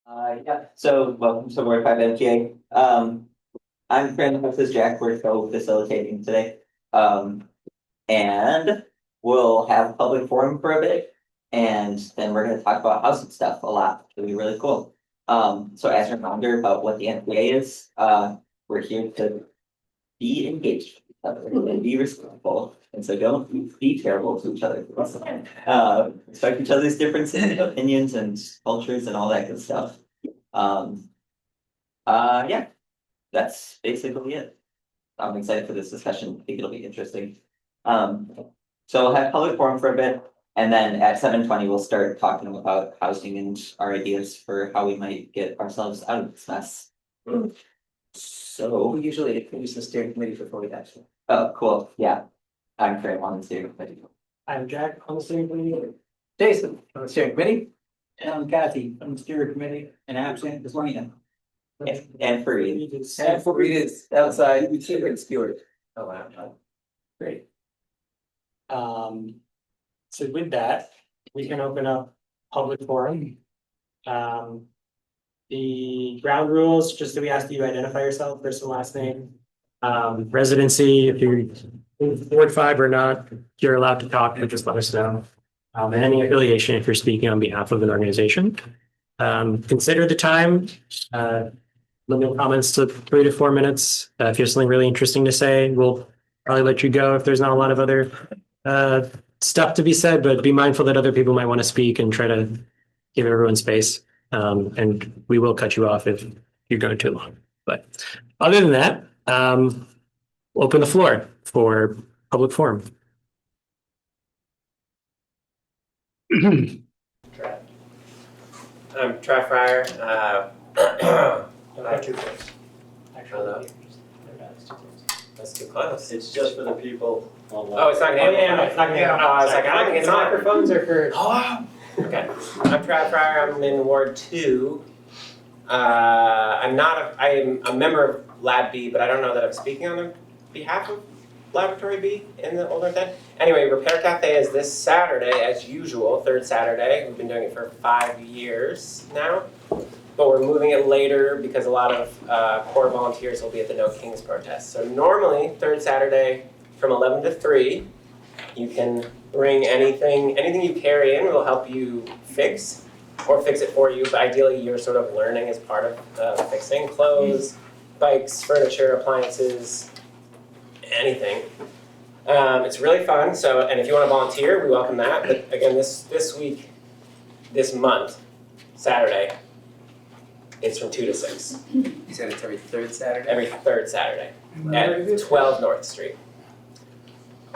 Yeah, so welcome to Word 5 NPA. I'm Brandon, this is Jack, we're co-facilitating today. And we'll have public forum for a bit, and then we're gonna talk about housing stuff a lot, it'll be really cool. So as a reminder about what the NPA is, we're here to be engaged with each other and be respectful, and so don't be terrible to each other. Respect each other's differences, opinions and cultures and all that good stuff. Yeah, that's basically it. I'm excited for this discussion. I think it'll be interesting. So we'll have public forum for a bit, and then at 7:20, we'll start talking about housing and our ideas for how we might get ourselves out of this mess. So We usually introduce the steering committee before we actually. oh, cool, yeah. I'm Fred on the steering committee. I'm Jack on the steering committee. Jason on the steering committee. And I'm Kathy on the steering committee, and absent is Lena. And Fareed. And Fareed is outside, we keep it skewered. Oh, wow. Great. So with that, we can open up public forum. The ground rules, just that we ask that you identify yourself, first and last name. Residency, if you're in Ward 5 or not, you're allowed to talk, but just let us know. And any affiliation if you're speaking on behalf of an organization. Consider the time, limit comments to 3 to 4 minutes. If you have something really interesting to say, we'll probably let you go if there's not a lot of other stuff to be said, but be mindful that other people might want to speak and try to give everyone space. And we will cut you off if you're going too long. But other than that, we'll open the floor for public forum. I'm Trav Fryer. That's too close. It's just for the people online. Oh, it's not gonna. It's not gonna happen. I was like, I don't think it's on. microphones are for. Oh, okay. I'm Trav Fryer. I'm in Ward 2. I'm a member of Lab B, but I don't know that I'm speaking on behalf of Laboratory B in the older thing. Anyway, Repair Cafe is this Saturday, as usual, third Saturday. We've been doing it for 5 years now, but we're moving it later because a lot of core volunteers will be at the No Kings protest. So normally, third Saturday from 11 to 3, you can bring anything you carry in will help you fix or fix it for you, but ideally you're sort of learning as part of fixing clothes, bikes, furniture, appliances, anything. It's really fun. So, and if you want to volunteer, we welcome that. But again, this week, this month, Saturday, it's from 2 to 6. You said it's every third Saturday? Every third Saturday at 12 North Street,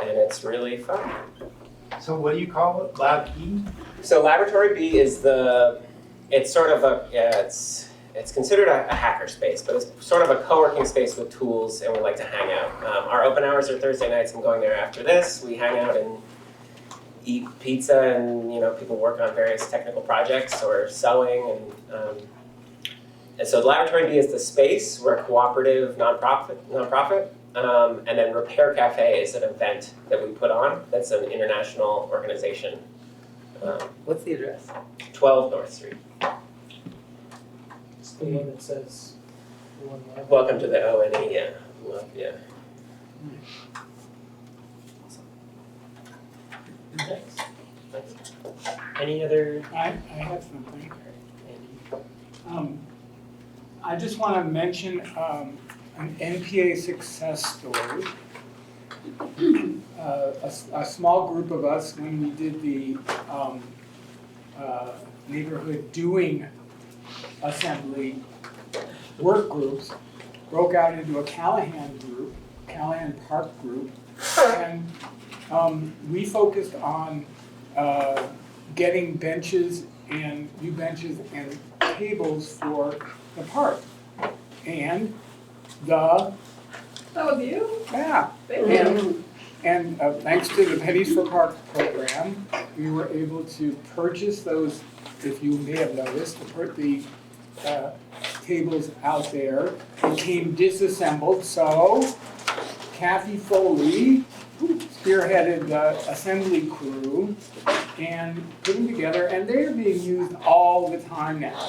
and it's really fun. So what do you call it? Lab E? So Laboratory B is it's sort of it's considered a hacker space, but it's sort of a co-working space with tools, and we like to hang out. Our open hours are Thursday nights. I'm going there after this. We hang out and eat pizza, and people work on various technical projects or sewing, and so Laboratory B is the space. We're a cooperative nonprofit. And then Repair Cafe is an event that we put on. That's an international organization. What's the address? 12 North Street. It's the one that says. Welcome to the ONE, yeah. Well, yeah. Thanks. Any other? I have something. I just want to mention an NPA success story. A small group of us, when we did the neighborhood doing assembly work groups, broke out into a Callahan Park group, and we focused on getting benches and new benches and tables for the park. And That was you? yeah, and thanks to the Pennies for Parks program, we were able to purchase those, if you may have noticed, the tables out there. They came disassembled, so Kathy Foley spearheaded the assembly crew and put them together, and they're being used all the time now.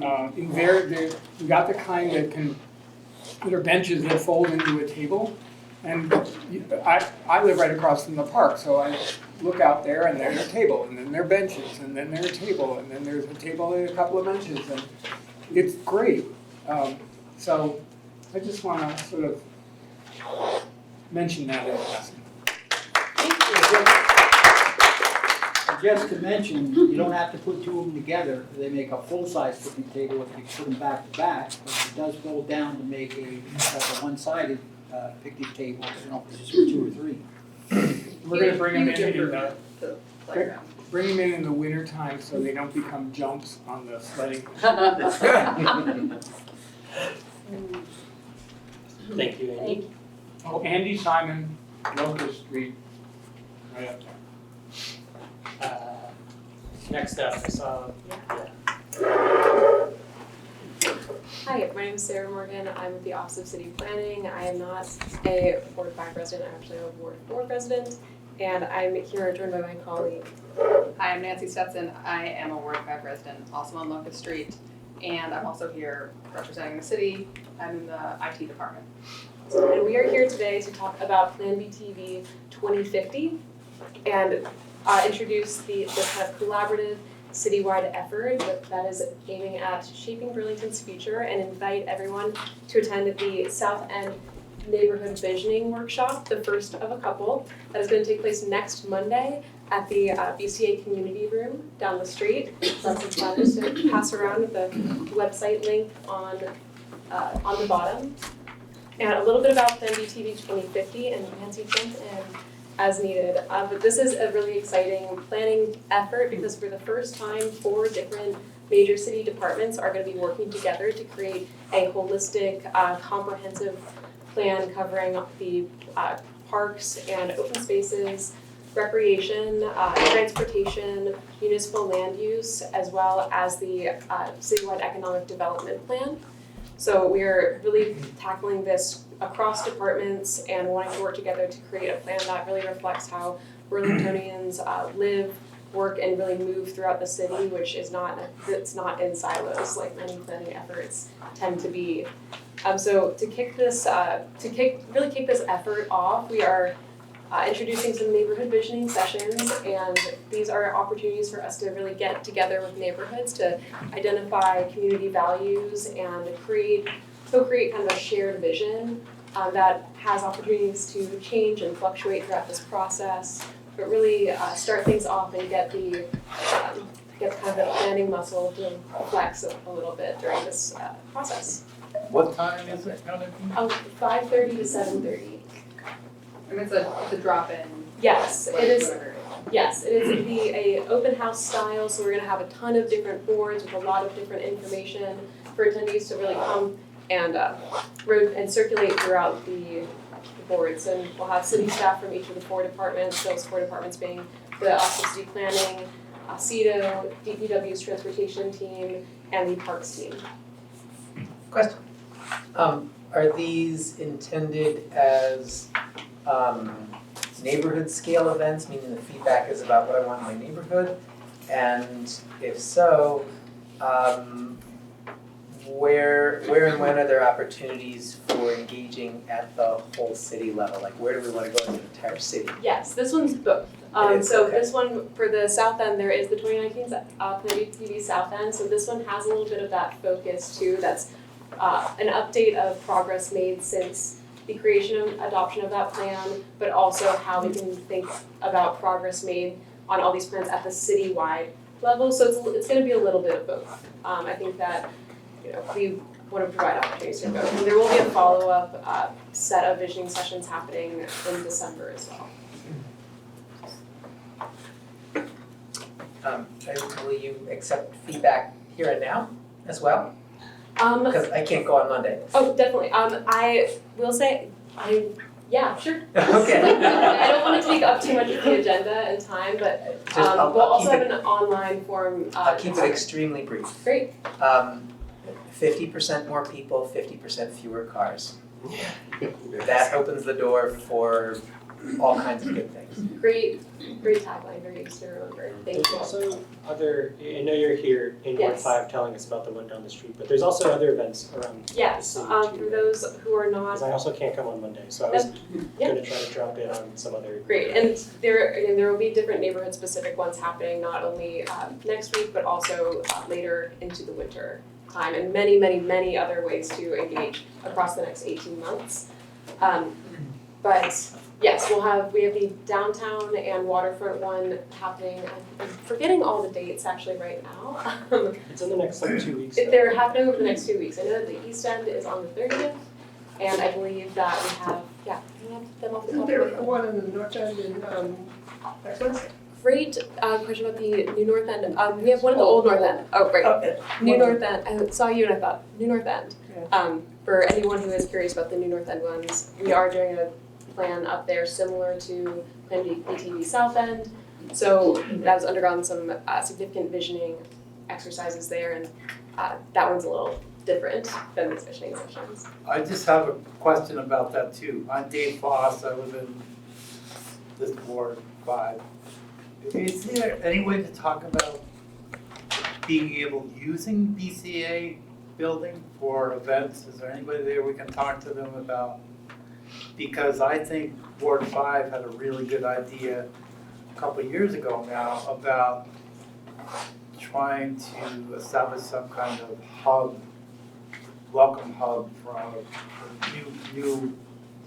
You got the kind that are benches that fold into a table. And I live right across from the park, so I look out there and there's a table, and then there are benches, and then there's a table, and then there's a table and a couple of benches, and it's great. So I just want to sort of mention that in passing. Just to mention, you don't have to put two of them together. They make a full-size picnic table if you put them back to back. But it does fold down to make like a one-sided picnic table, you know, it's just for two or three. We're going to bring them in The playground. bring them in the winter time so they don't become jumps on the sledding. Thank you, Andy. Oh, Andy Simon, Locust Street, right up there. Next up, I saw, Hi, my name is Sarah Morgan. I'm with the Office of City Planning. I am not a Ward 5 resident, I'm actually a Ward 4 resident, and I'm here joined by my colleague. Hi, I'm Nancy Stetson. I am a Ward 5 resident, also on Locust Street, and I'm also here representing the city. I'm in the IT department. And we are here today to talk about Plan BTV 2050 and introduce this kind of collaborative citywide effort that is aiming at shaping Burlington's future and invite everyone to attend the South End Neighborhood Visioning Workshop, the first of a couple, that is going to take place next Monday at the BCA Community Room down the street. So that's some fun to pass around with the website link on the bottom. And a little bit about Plan BTV 2050, and Nancy jump in as needed. But this is a really exciting planning effort because for the first time, 4 different major city departments are going to be working together to create a holistic, comprehensive plan covering the parks and open spaces, recreation, transportation, municipal land use, as well as the citywide economic development plan. So we're really tackling this across departments and wanting to work together to create a plan that really reflects how Burlingtonians live, work, and really move throughout the city, which is it's not in silos like many planning efforts tend to be. So to kick this effort off, we are introducing some neighborhood visioning sessions, and these are opportunities for us to really get together with neighborhoods to identify community values and co-create kind of a shared vision that has opportunities to change and fluctuate throughout this process, but really start things off and get kind of the planning muscle to flex a little bit during this process. What time is it gonna be? 5:30 to 7:30. And it's a drop-in. Yes, it is. Whatever. Yes, it is a open house style, so we're gonna have a ton of different boards with a lot of different information for attendees to really come and circulate throughout the boards. And we'll have city staff from each of the 4 departments, those 4 departments being the Office of City Planning, CEDO, DPW's transportation team, and the parks team. Question. Are these intended as neighborhood scale events, meaning the feedback is about what I want in my neighborhood? And if so, where and when are there opportunities for engaging at the whole city level? Like where do we want to go in the entire city? Yes, this one's both. This one, for the South End, there is the 2019 Plan BTV South End, so this one has a little bit of that focus too. That's an update of progress made since the creation and adoption of that plan, but also how we can think about progress made on all these plans at the citywide level. So it's going to be a little bit of both. I think that we want to provide opportunities for both. And there will be a follow-up set of visioning sessions happening in December as well. Will you accept feedback here and now as well? Because I can't go on Monday. Oh, definitely. I will say, yeah, sure. Okay. I don't want to take up too much of the agenda and time, but I'll we'll also keep have an online form. I'll keep it extremely brief. Great. 50% more people, 50% fewer cars. That opens the door for all kinds of good things. Great tagline, very easy to remember. Thank There's you. also other, I know you're here in Ward Yes. 5 telling us about the one down the street, but there's also other events around. Yes, the city for too, those who are not Because I also can't come on Monday, so I was yeah. gonna try to drop in on some other. Great, and there will be different neighborhood-specific ones happening, not only next week, but also later into the winter time, and many, many, many other ways to engage across the next 18 months. But yes, we have the downtown and waterfront one happening. I'm forgetting all the dates actually right now. It's in the next like 2 weeks. though. They're happening over the next 2 weeks. I know that the East End is on the 30th, and I believe that we have them off the top of my head. one in the north end in, Texas? Great question about the new North End. We have one at the old North End. Oh, great. Okay. New North End. I saw you and I thought, New North End. For anyone who is curious about the New North End ones, we are doing a plan up there similar to Plan BTV South End. So that's undergone some significant visioning exercises there, and that one's a little different than these visioning sessions. I just have a question about that too. I'm Dave Foss, I live in this Ward 5. Is there any way to talk about being able, using BCA building for events? Is there anybody there we can talk to them about? Because I think Ward 5 had a really good idea a couple of years ago now about trying to establish some kind of hub, welcome hub for new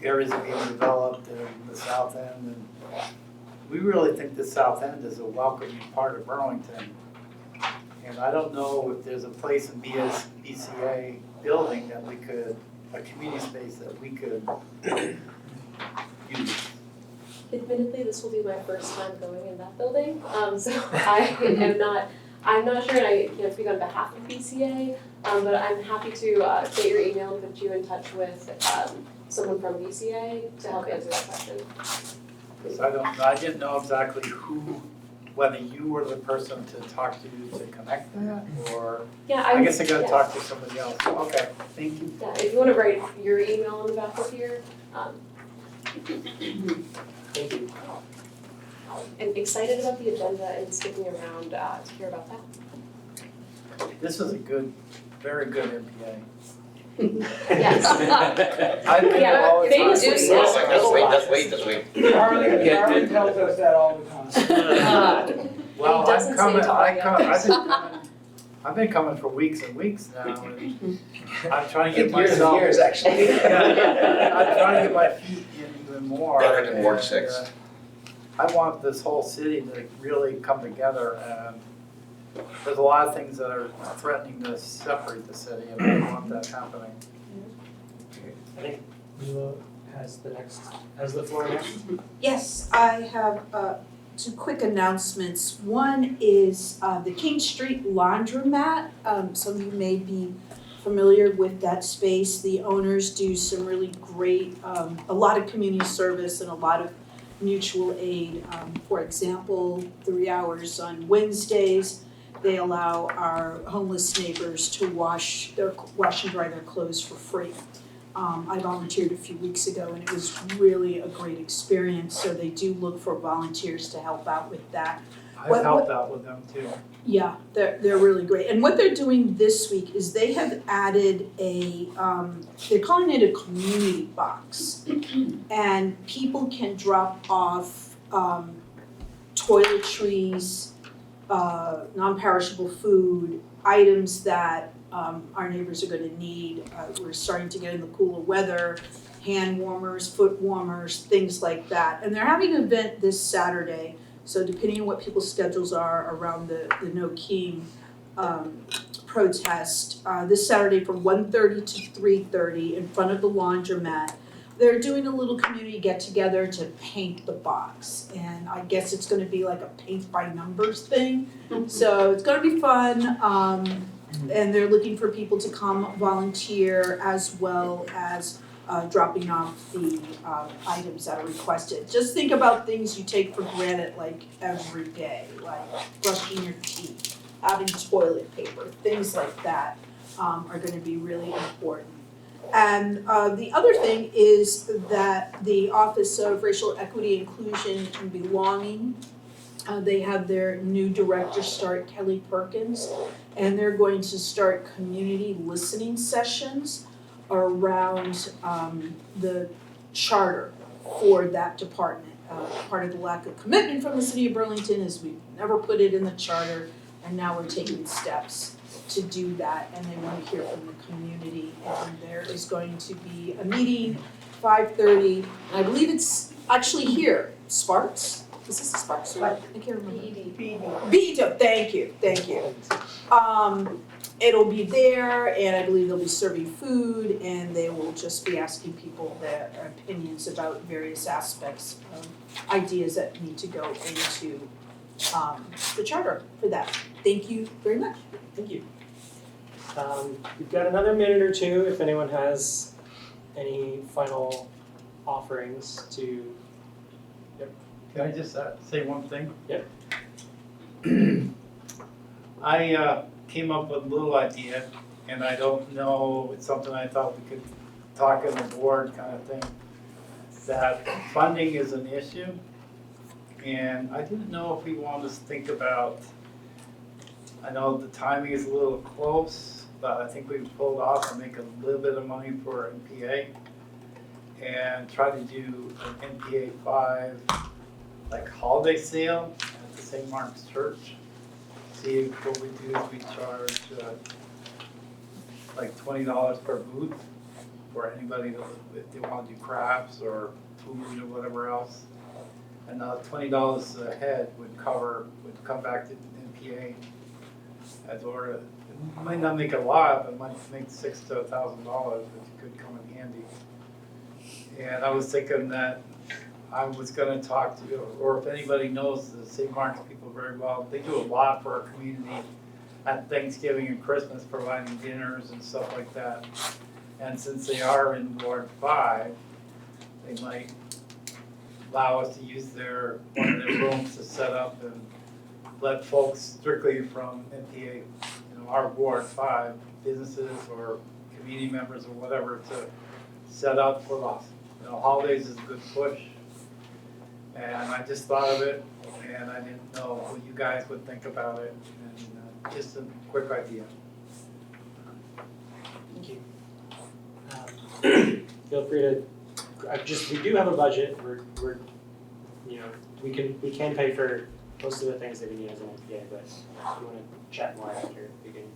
areas being developed in the South End. And we really think the South End is a welcoming part of Burlington. And I don't know if there's a place in BCA building that we could, a community space that we could use. Admittedly, this will be my first time going in that building, so I'm not sure, and I can't speak on behalf of BCA, but I'm happy to get your email and put you in touch with someone from BCA to help answer that question. So I didn't know exactly whether you were the person to talk to connect that, or Yeah, I guess I gotta talk to somebody else. Okay, thank you. Yeah, if you wanna write your email on the back of here, Thank you. I'm excited about the agenda and sticking around to hear about that. This is a good, very good NPA. Yes. I've been Yeah, all the they time. do sound- Let's wait. Charlie tells us that all the time. Well, It doesn't I'm say coming, Talia. I've been coming for weeks and weeks now, and I'm trying to get Years and myself. years, actually. I'm trying to get my feet in even more. Better than Ward and, 6. I want this whole city to really come together, and there's a lot of things that are threatening to separate the city, and I don't want that happening. I think Milo has the floor next. Yes, I have two quick announcements. One is the King Street Laundromat. Some of you may be familiar with that space. The owners do some really great, a lot of community service and a lot of mutual aid. For example, 3 hours on Wednesdays, they allow our homeless neighbors to wash and dry their clothes for free. I volunteered a few weeks ago and it was really a great experience, so they do look for volunteers to help out with that. I've helped out with them too. Yeah, they're really great. And what they're doing this week is they have added they're calling it a community box. And people can drop off toiletries, non-perishable food, items that our neighbors are gonna need. We're starting to get in the cooler weather, hand warmers, foot warmers, things like that. And they're having an event this Saturday, so depending on what people's schedules are around the No King protest, this Saturday from 1:30 to 3:30 in front of the laundromat, they're doing a little community get-together to paint the box. And I guess it's gonna be like a paint by numbers thing. So it's gonna be fun. And they're looking for people to come volunteer as well as dropping off the items that are requested. Just think about things you take for granted like every day, like brushing your teeth, having toilet paper, things like that are gonna be really important. And the other thing is that the Office of Racial Equity, Inclusion, and Belonging, they have their new director start, Kelly Perkins, and they're going to start community listening sessions around the charter for that department. Part of the lack of commitment from the city of Burlington is we've never put it in the charter, and now we're taking steps to do that, and they want to hear from the community. And there is going to be a meeting, 5:30, and I believe it's actually here, Sparks? Is this Sparks? I can't remember. BED, thank you. It'll be there, and I believe they'll be serving food, and they will just be asking people their opinions about various aspects of ideas that need to go into the charter for that. Thank you very much. Thank you. We've got another minute or two if anyone has any final offerings to. Can I just say one thing? Yep. I came up with a little idea, and I don't know, it's something I thought we could talk on the board kind of thing, that funding is an issue, and I didn't know if we wanted to think about, I know the timing is a little close, but I think we've pulled off and make a little bit of money for NPA, and try to do an NPA 5 like holiday sale at the St. Mark's Church. See, what we do is we charge like $20 per booth for anybody that, if they want to do crafts or food or whatever else. And $20 a head would come back to NPA as order. It might not make a lot, but it might make $600 to $1,000, which could come in handy. And I was thinking that I was gonna talk to, or if anybody knows the St. Mark's people very well, they do a lot for our community at Thanksgiving and Christmas, providing dinners and stuff like that. And since they are in Ward 5, they might allow us to use one of their rooms to set up and let folks strictly from NPA, our Ward 5, businesses or community members or whatever, to set up for us. Holidays is a good push. And I just thought of it, and I didn't know what you guys would think about it, and just a quick idea. Thank you. Feel free to. We do have a budget. We're we can pay for most of the things that we need as an NPA, but if you want to chat more after, we can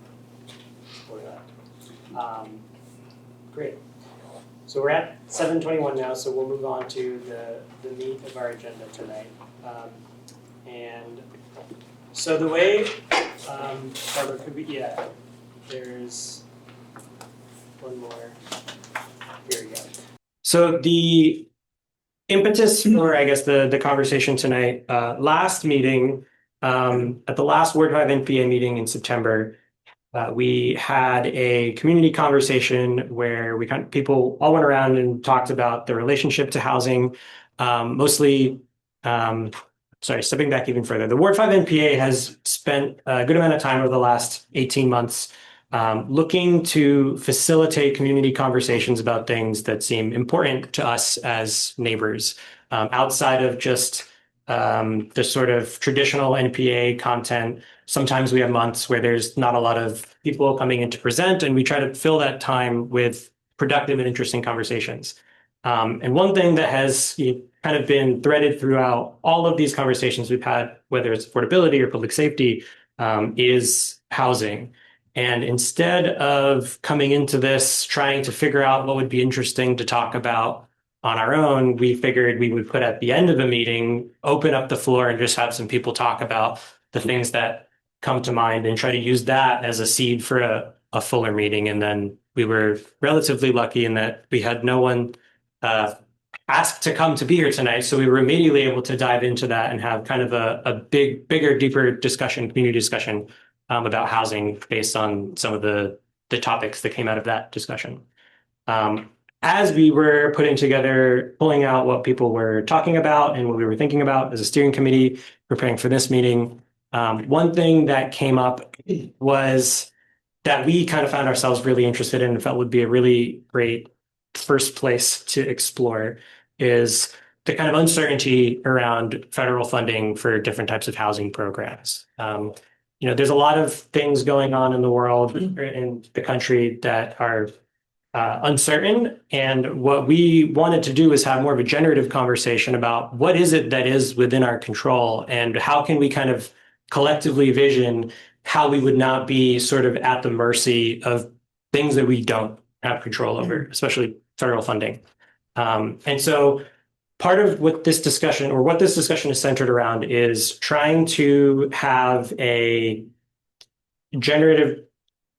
explore that. Great. So we're at 7:21 now, so we'll move on to the meat of our agenda tonight. And so the way, Barbara, could we, there's one more. Here we go. So the impetus for, I guess, the conversation tonight, last meeting, at the last Ward 5 NPA meeting in September, we had a community conversation where people all went around and talked about the relationship to housing, mostly, stepping back even further. The Ward 5 NPA has spent a good amount of time over the last 18 months looking to facilitate community conversations about things that seem important to us as neighbors, outside of just the sort of traditional NPA content. Sometimes we have months where there's not a lot of people coming in to present, and we try to fill that time with productive and interesting conversations. And one thing that has kind of been threaded throughout all of these conversations we've had, whether it's affordability or public safety, is housing. And instead of coming into this trying to figure out what would be interesting to talk about on our own, we figured we would put at the end of a meeting, open up the floor and just have some people talk about the things that come to mind and try to use that as a seed for a fuller meeting. And then we were relatively lucky in that we had no one asked to come to be here tonight. So we were immediately able to dive into that and have kind of a bigger, deeper discussion, community discussion about housing based on some of the topics that came out of that discussion. As we were putting together, pulling out what people were talking about and what we were thinking about as a steering committee, preparing for this meeting, one thing that came up was that we kind of found ourselves really interested in and felt would be a really great first place to explore is the kind of uncertainty around federal funding for different types of housing programs. There's a lot of things going on in the world, in the country, that are uncertain. And what we wanted to do is have more of a generative conversation about what is it that is within our control and how can we kind of collectively vision how we would not be sort of at the mercy of things that we don't have control over, especially federal funding. And so part of what this discussion is centered around is trying to have a generative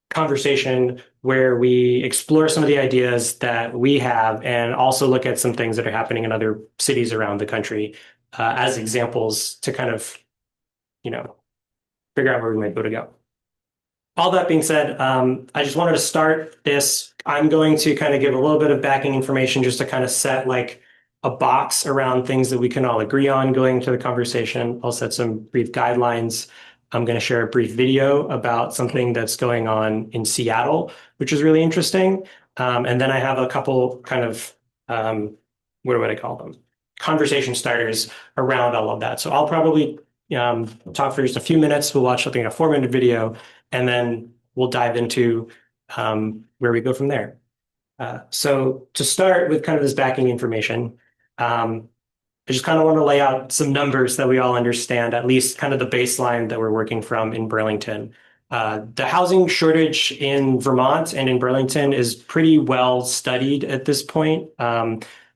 conversation where we explore some of the ideas that we have and also look at some things that are happening in other cities around the country as examples to kind of, figure out where we might go to go. All that being said, I just wanted to start this. I'm going to kind of give a little bit of backing information just to kind of set like a box around things that we can all agree on going into the conversation. I'll set some brief guidelines. I'm going to share a brief video about something that's going on in Seattle, which is really interesting. And then I have a couple kind of, what would I call them? Conversation starters around all of that. So I'll probably talk for just a few minutes. We'll watch something, a 4-minute video, and then we'll dive into where we go from there. So to start with kind of this backing information, I just kind of want to lay out some numbers that we all understand, at least kind of the baseline that we're working from in Burlington. The housing shortage in Vermont and in Burlington is pretty well studied at this point.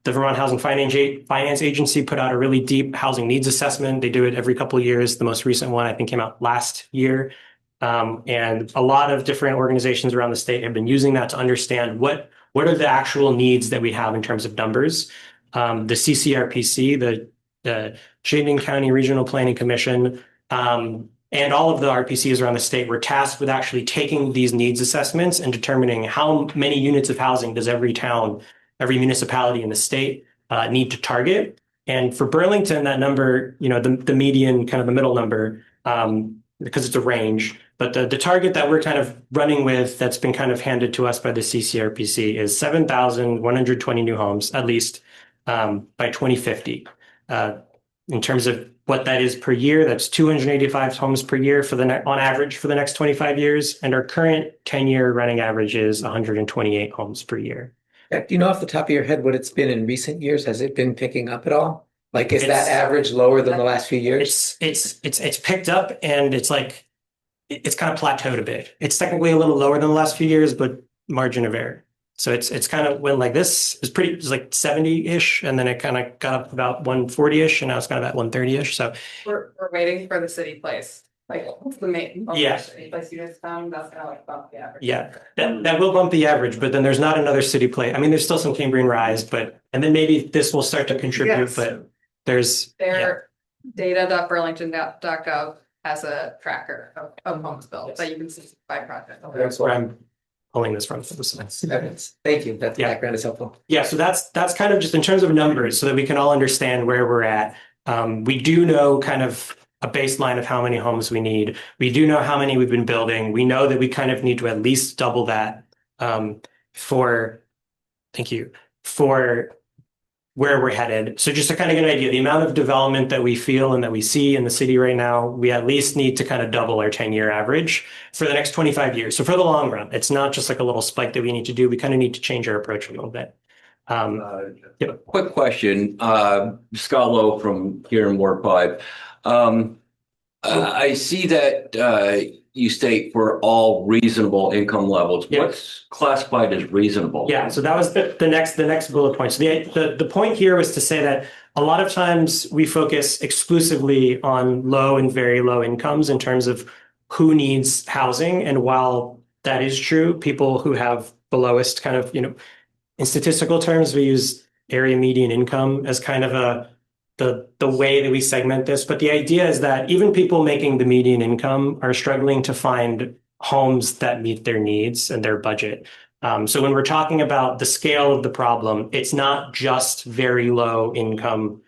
The Vermont Housing Finance Agency put out a really deep housing needs assessment. They do it every couple of years. The most recent one, I think, came out last year. And a lot of different organizations around the state have been using that to understand what are the actual needs that we have in terms of numbers. The CCRPC, the Chittenden County Regional Planning Commission, and all of the RPCs around the state were tasked with actually taking these needs assessments and determining how many units of housing does every town, every municipality in the state need to target. And for Burlington, that number, the median, kind of the middle number, because it's a range, but the target that we're kind of running with that's been kind of handed to us by the CCRPC is 7,120 new homes, at least by 2050. In terms of what that is per year, that's 285 homes per year on average for the next 25 years. And our current 10-year running average is 128 homes per year. Do you know off the top of your head what it's been in recent years? Has it been picking up at all? Like, is that average lower than the last few years? It's picked up, and it's like, it's kind of plateaued a bit. It's technically a little lower than the last few years, but margin of error. So it's kind of went like this. It's like 70-ish, and then it kind of got up about 140-ish, and now it's kind of at 130-ish. So We're waiting for the city place, like the main. Yeah. City place you just found, that's gonna like bump the average. yeah, that will bump the average, but then there's not another city play. I mean, there's still some Cambrian rise, and then maybe this will start to contribute, Yes. but there's Their data.burlington.gov has a tracker of homes built that you can see by project. that's where I'm pulling this from. Thank you. That Yeah. background is helpful. Yeah, so that's kind of just in terms of numbers so that we can all understand where we're at. We do know kind of a baseline of how many homes we need. We do know how many we've been building. We know that we kind of need to at least double that for where we're headed. So just to kind of get an idea, the amount of development that we feel and that we see in the city right now, we at least need to kind of double our 10-year average for the next 25 years. So for the long run, it's not just like a little spike that we need to do. We kind of need to change our approach a little bit. Quick question, Scott Lowe from here in Ward 5. I see that you state for all reasonable income levels. Yeah. What's classified as reasonable? Yeah, so that was the next bullet point. So the point here was to say that a lot of times we focus exclusively on low and very low incomes in terms of who needs housing. And while that is true, people who have the lowest kind of, in statistical terms, we use area median income as kind of the way that we segment this. But the idea is that even people making the median income are struggling to find homes that meet their needs and their budget. So when we're talking about the scale of the problem, it's not just very low income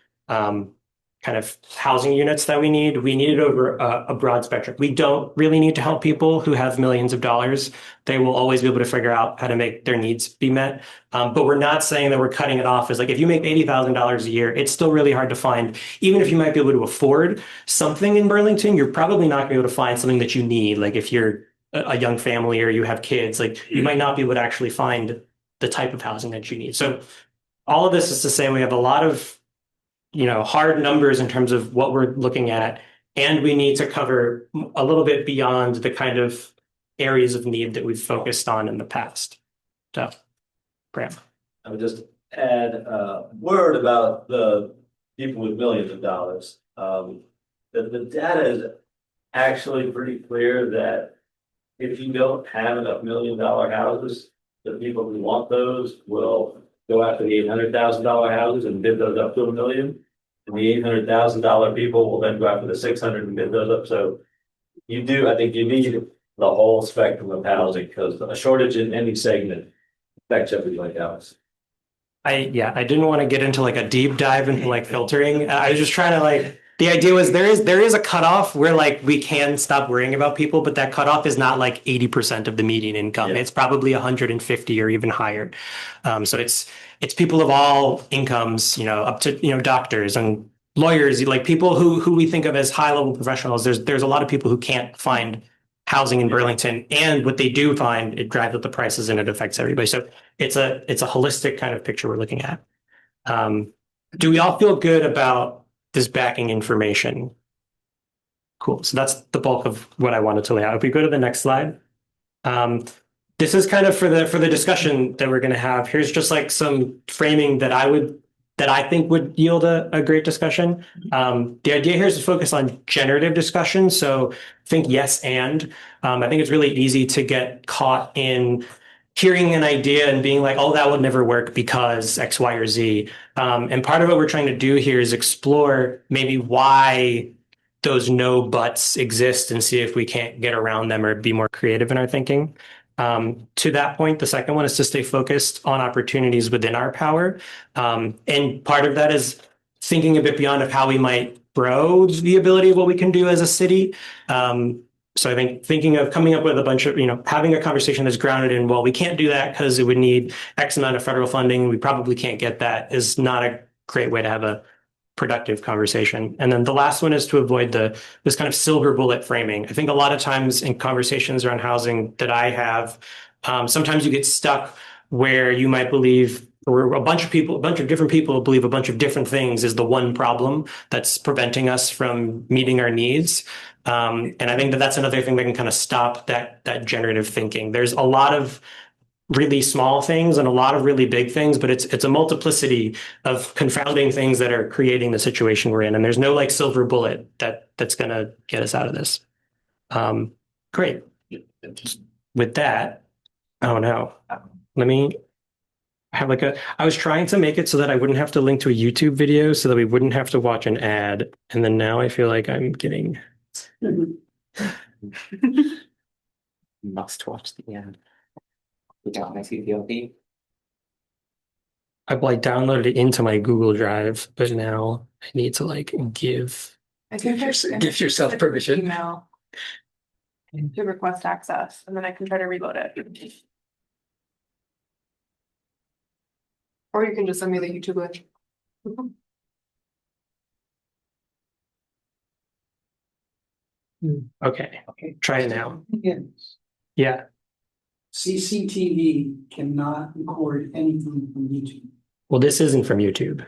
kind of housing units that we need it over a broad spectrum. We don't really need to help people who have millions of dollars. They will always be able to figure out how to make their needs be met. But we're not saying that we're cutting it off as like, if you make $80,000 a year, it's still really hard to find. Even if you might be able to afford something in Burlington, you're probably not going to be able to find something that you need. Like if you're a young family or you have kids, like you might not be able to actually find the type of housing that you need. So all of this is to say we have a lot of hard numbers in terms of what we're looking at, and we need to cover a little bit beyond the kind of areas of need that we've focused on in the past. So, Graham. I would just add a word about the people with millions of dollars. The data is actually pretty clear that if you don't have enough $1 million houses, the people who want those will go after the $800,000 houses and bid those up to $1 million. And the $800,000 people will then go after the 600 and bid those up. So I think you need the whole spectrum of housing, because a shortage in any segment affects everybody else. I didn't want to get into like a deep dive into like filtering. I was just trying to the idea was there is a cutoff where like we can stop worrying about people, but that cutoff is not like 80% of the median income. Yeah. It's probably 150 or even higher. So it's people of all incomes, up to doctors and lawyers, like people who we think of as high level professionals. There's a lot of people who can't find housing in Burlington, and what they do find, it drives up the prices and it affects everybody. So it's a holistic kind of picture we're looking at. Do we all feel good about this backing information? Cool. So that's the bulk of what I wanted to lay out. If we go to the next slide, this is kind of for the discussion that we're going to have. Here's just like some framing that I think would yield a great discussion. The idea here is to focus on generative discussion. So think yes and. I think it's really easy to get caught in hearing an idea and being like, oh, that would never work because X, Y, or Z. And part of what we're trying to do here is explore maybe why those no buts exist and see if we can't get around them or be more creative in our thinking. To that point, the second one is to stay focused on opportunities within our power. And part of that is thinking a bit beyond of how we might grow the ability of what we can do as a city. So I think thinking of coming up with a bunch of, having a conversation that's grounded in, well, we can't do that because it would need X amount of federal funding. We probably can't get that, is not a great way to have a productive conversation. And then the last one is to avoid this kind of silver bullet framing. I think a lot of times in conversations around housing that I have, sometimes you get stuck where you might believe, or a bunch of different people believe a bunch of different things is the one problem that's preventing us from meeting our needs. And I think that's another thing that can kind of stop that generative thinking. There's a lot of really small things and a lot of really big things, but it's a multiplicity of confounding things that are creating the situation we're in. And there's no like silver bullet that's going to get us out of this. Great. With that, oh no, let me have I was trying to make it so that I wouldn't have to link to a YouTube video so that we wouldn't have to watch an ad. And then now I feel like I'm getting Must watch the ad. Without my CPLP. I downloaded it into my Google Drive, but now I need to give yourself permission. Email to request access, and then I can try to reload it. Or you can just send me the YouTube link. Okay, try it now. Yeah. CCTV cannot record anything from YouTube. Well, this isn't from YouTube.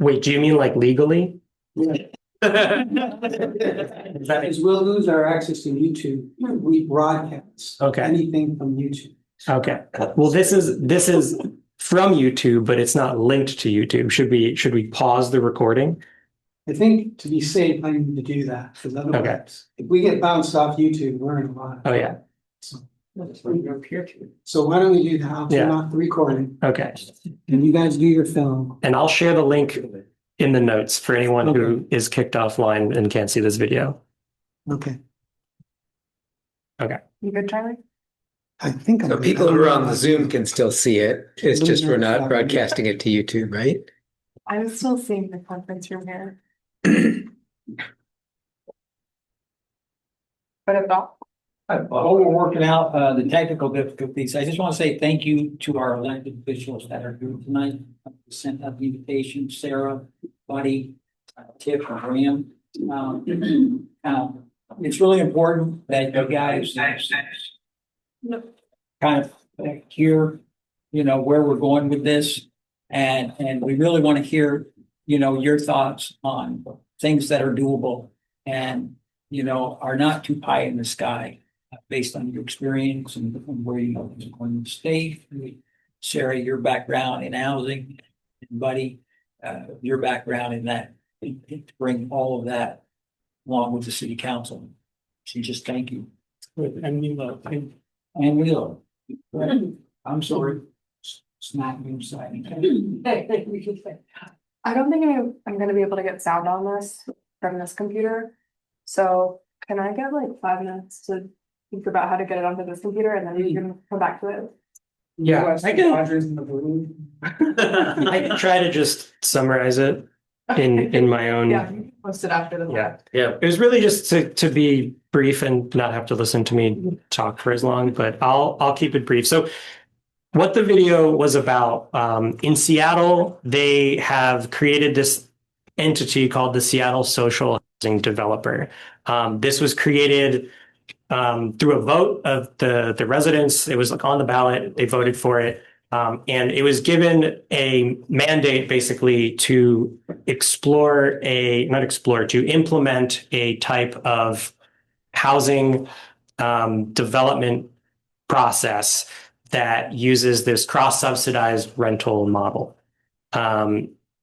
Wait, do you mean like legally? Yeah. Because we'll lose our access to YouTube. We broadcast anything from YouTube. Okay. Well, this is from YouTube, but it's not linked to YouTube. Should we pause the recording? I think to be safe, I need to do that, because otherwise, if we get bounced off YouTube, we're in a lot. Oh yeah. So why don't we do that? I'll turn off the recording. Okay. And you guys do your film. And I'll share the link in the notes for anyone who is kicked offline and can't see this video. Okay. Okay. You good, Charlie? I think so. People who are on the Zoom can still see it. It's just we're not broadcasting it to YouTube, right? I'm still seeing the conference room here. But if not, While we're working out the technical difficulties, I just want to say thank you to our elected officials that are here tonight. Sent out the invitation, Sarah, Buddy, Tiff, and Graham. It's really important that you guys kind of hear, where we're going with this. And we really want to hear, your thoughts on things that are doable and, are not too pie in the sky based on your experience and where you are going to stay. Sarah, your background in housing, and Buddy, your background in that, to bring all of that along with the city council. So just thank you. And we love. And we love. I'm sorry. Smack me inside. I don't think I'm gonna be able to get sound on this from this computer. So can I get like 5 minutes to think about how to get it onto this computer and then we can come back to it? Yeah, I can. Audrey's in the room. I can try to just summarize it in my own. Yeah, post it after the. Yeah. It was really just to be brief and not have to listen to me talk for as long, but I'll keep it brief. So what the video was about, in Seattle, they have created this entity called the Seattle Social Housing Developer. This was created through a vote of the residents. It was like on the ballot. They voted for it. And it was given a mandate basically to to implement a type of housing development process that uses this cross-subsidized rental model.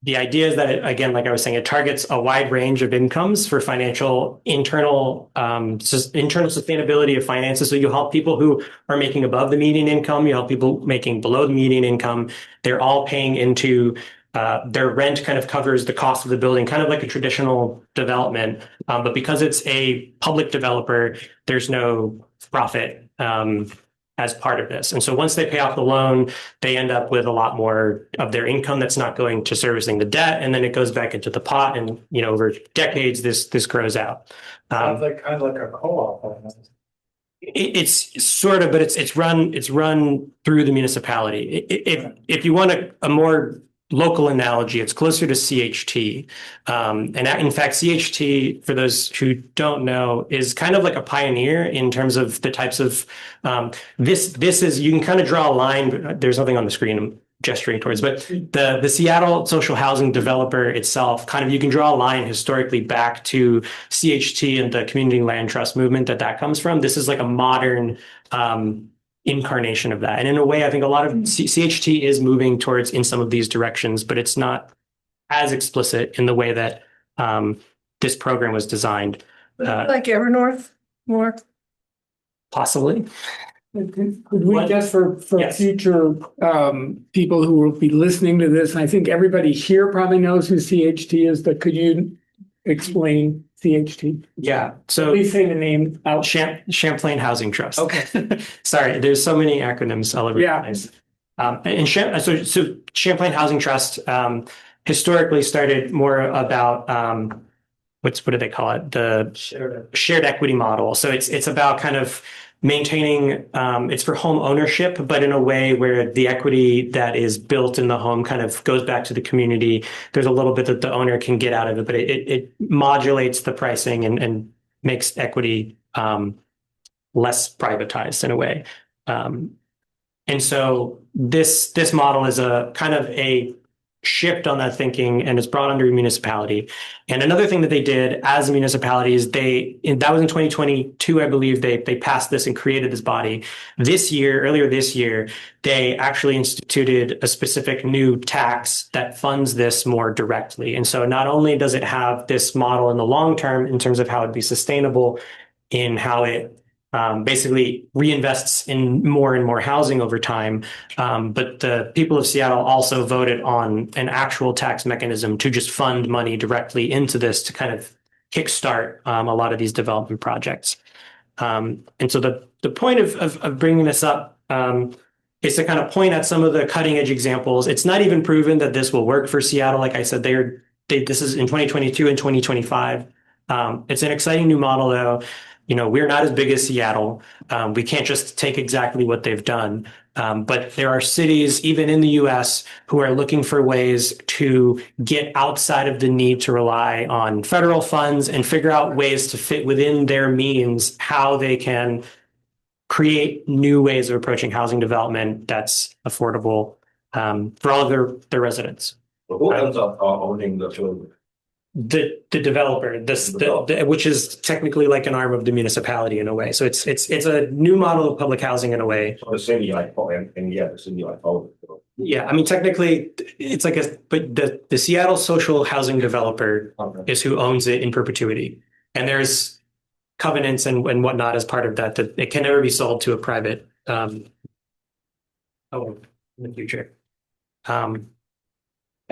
The idea is that, again, like I was saying, it targets a wide range of incomes for internal sustainability of finances. So you help people who are making above the median income, you help people making below the median income. They're all paying into their rent kind of covers the cost of the building, kind of like a traditional development. But because it's a public developer, there's no profit as part of this. And so once they pay off the loan, they end up with a lot more of their income that's not going to servicing the debt. And then it goes back into the pot. And, over decades, this grows out. Sounds like kind of like a co-op. It's sort of, but it's run through the municipality. If you want a more local analogy, it's closer to CHT. And in fact, CHT, for those who don't know, is kind of like a pioneer in terms of the types of, this is, you can kind of draw a line, but there's nothing on the screen I'm gesturing towards, but the Seattle Social Housing Developer itself, kind of, you can draw a line historically back to CHT and the Community Land Trust movement that comes from. This is like a modern, incarnation of that. And in a way, I think a lot of CHT is moving towards in some of these directions, but it's not as explicit in the way that this program was designed. Like Evernorth more? Possibly. Could we just for Yes. future people who will be listening to this, and I think everybody here probably knows who CHT is, but could you explain CHT? Yeah. So Please say the name out. Champlain Housing Trust. Okay. Sorry, there's so many acronyms all over the place. So Champlain Housing Trust historically started more about what do they call it? The shared equity model. So it's about kind of maintaining, it's for home ownership, but in a way where the equity that is built in the home kind of goes back to the community. There's a little bit that the owner can get out of it, but it modulates the pricing and makes equity less privatized in a way. And so this model is a kind of a shift on that thinking, and it's brought under a municipality. And another thing that they did as a municipality is that was in 2022, I believe, they passed this and created this body. Earlier this year, they actually instituted a specific new tax that funds this more directly. And so not only does it have this model in the long term in terms of how it'd be sustainable in how it basically reinvests in more and more housing over time. But the people of Seattle also voted on an actual tax mechanism to just fund money directly into this to kind of kickstart a lot of these development projects. And so the point of bringing this up is to kind of point at some of the cutting edge examples. It's not even proven that this will work for Seattle. Like I said, this is in 2022 and 2025. It's an exciting new model though. You know, we're not as big as Seattle. We can't just take exactly what they've done. But there are cities, even in the US, who are looking for ways to get outside of the need to rely on federal funds and figure out ways to fit within their means how they can create new ways of approaching housing development that's affordable for all of their residents. But who ends up owning the building? The developer, which is technically like an arm of the municipality in a way. So it's a new model of public housing in a way. The city like, and yeah, the city like, Yeah, I mean, technically, it's like but the Seattle social housing developer is who owns it in perpetuity. And there's covenants and whatnot as part of that it can never be sold to a private in the future. And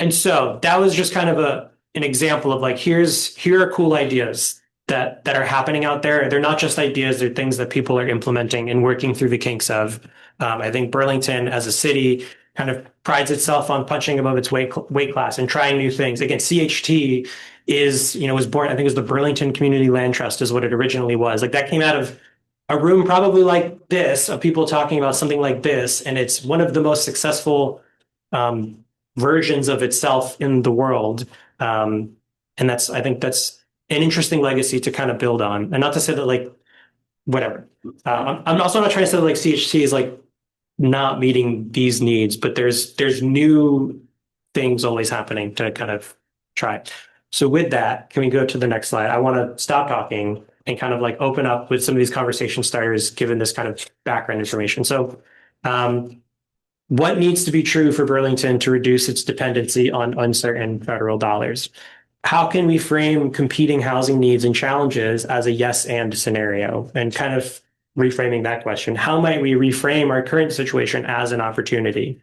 so that was just kind of an example of like, here are cool ideas that are happening out there. They're not just ideas, they're things that people are implementing and working through the kinks of. I think Burlington as a city kind of prides itself on punching above its weight class and trying new things. Again, CHT was born, I think it was the Burlington Community Land Trust is what it originally was. Like that came out of a room probably like this of people talking about something like this. And it's one of the most successful versions of itself in the world. And I think that's an interesting legacy to kind of build on. And not to say that like, whatever. I'm also not trying to say that like CHT is like not meeting these needs, but there's new things always happening to kind of try. So with that, can we go to the next slide? I want to stop talking and kind of like open up with some of these conversation starters, given this kind of background information. So what needs to be true for Burlington to reduce its dependency on uncertain federal dollars? How can we frame competing housing needs and challenges as a yes and scenario? And kind of reframing that question, how might we reframe our current situation as an opportunity?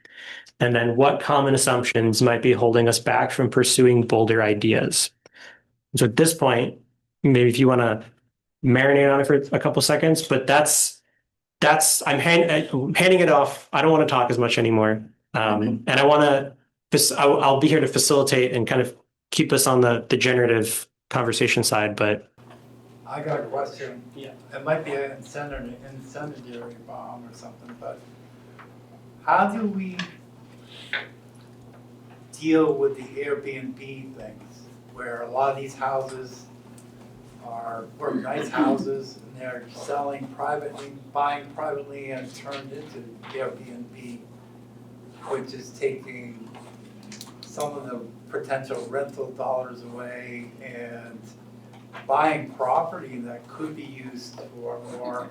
And then what common assumptions might be holding us back from pursuing bolder ideas? So at this point, maybe if you want to marinate on it for a couple seconds, but I'm handing it off. I don't want to talk as much anymore. And I'll be here to facilitate and kind of keep us on the generative conversation side, but. I got a question. Yeah. It might be an incendiary bomb or something, but how do we deal with the Airbnb things where a lot of these houses were nice houses and they're selling privately, buying privately and turned into Airbnb, which is taking some of the potential rental dollars away and buying property that could be used for more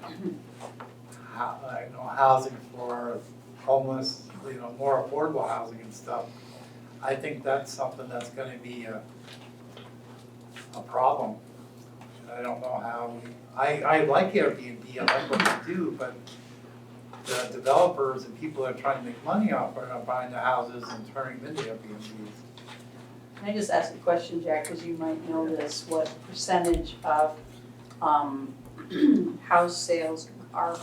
housing for homeless, more affordable housing and stuff. I think that's something that's gonna be a problem. I don't know how I like Airbnb, I like what we do, but the developers and people that are trying to make money off are not buying the houses and turning them into Airbnbs. Can I just ask a question, Jack, because you might know this, what percentage of house sales are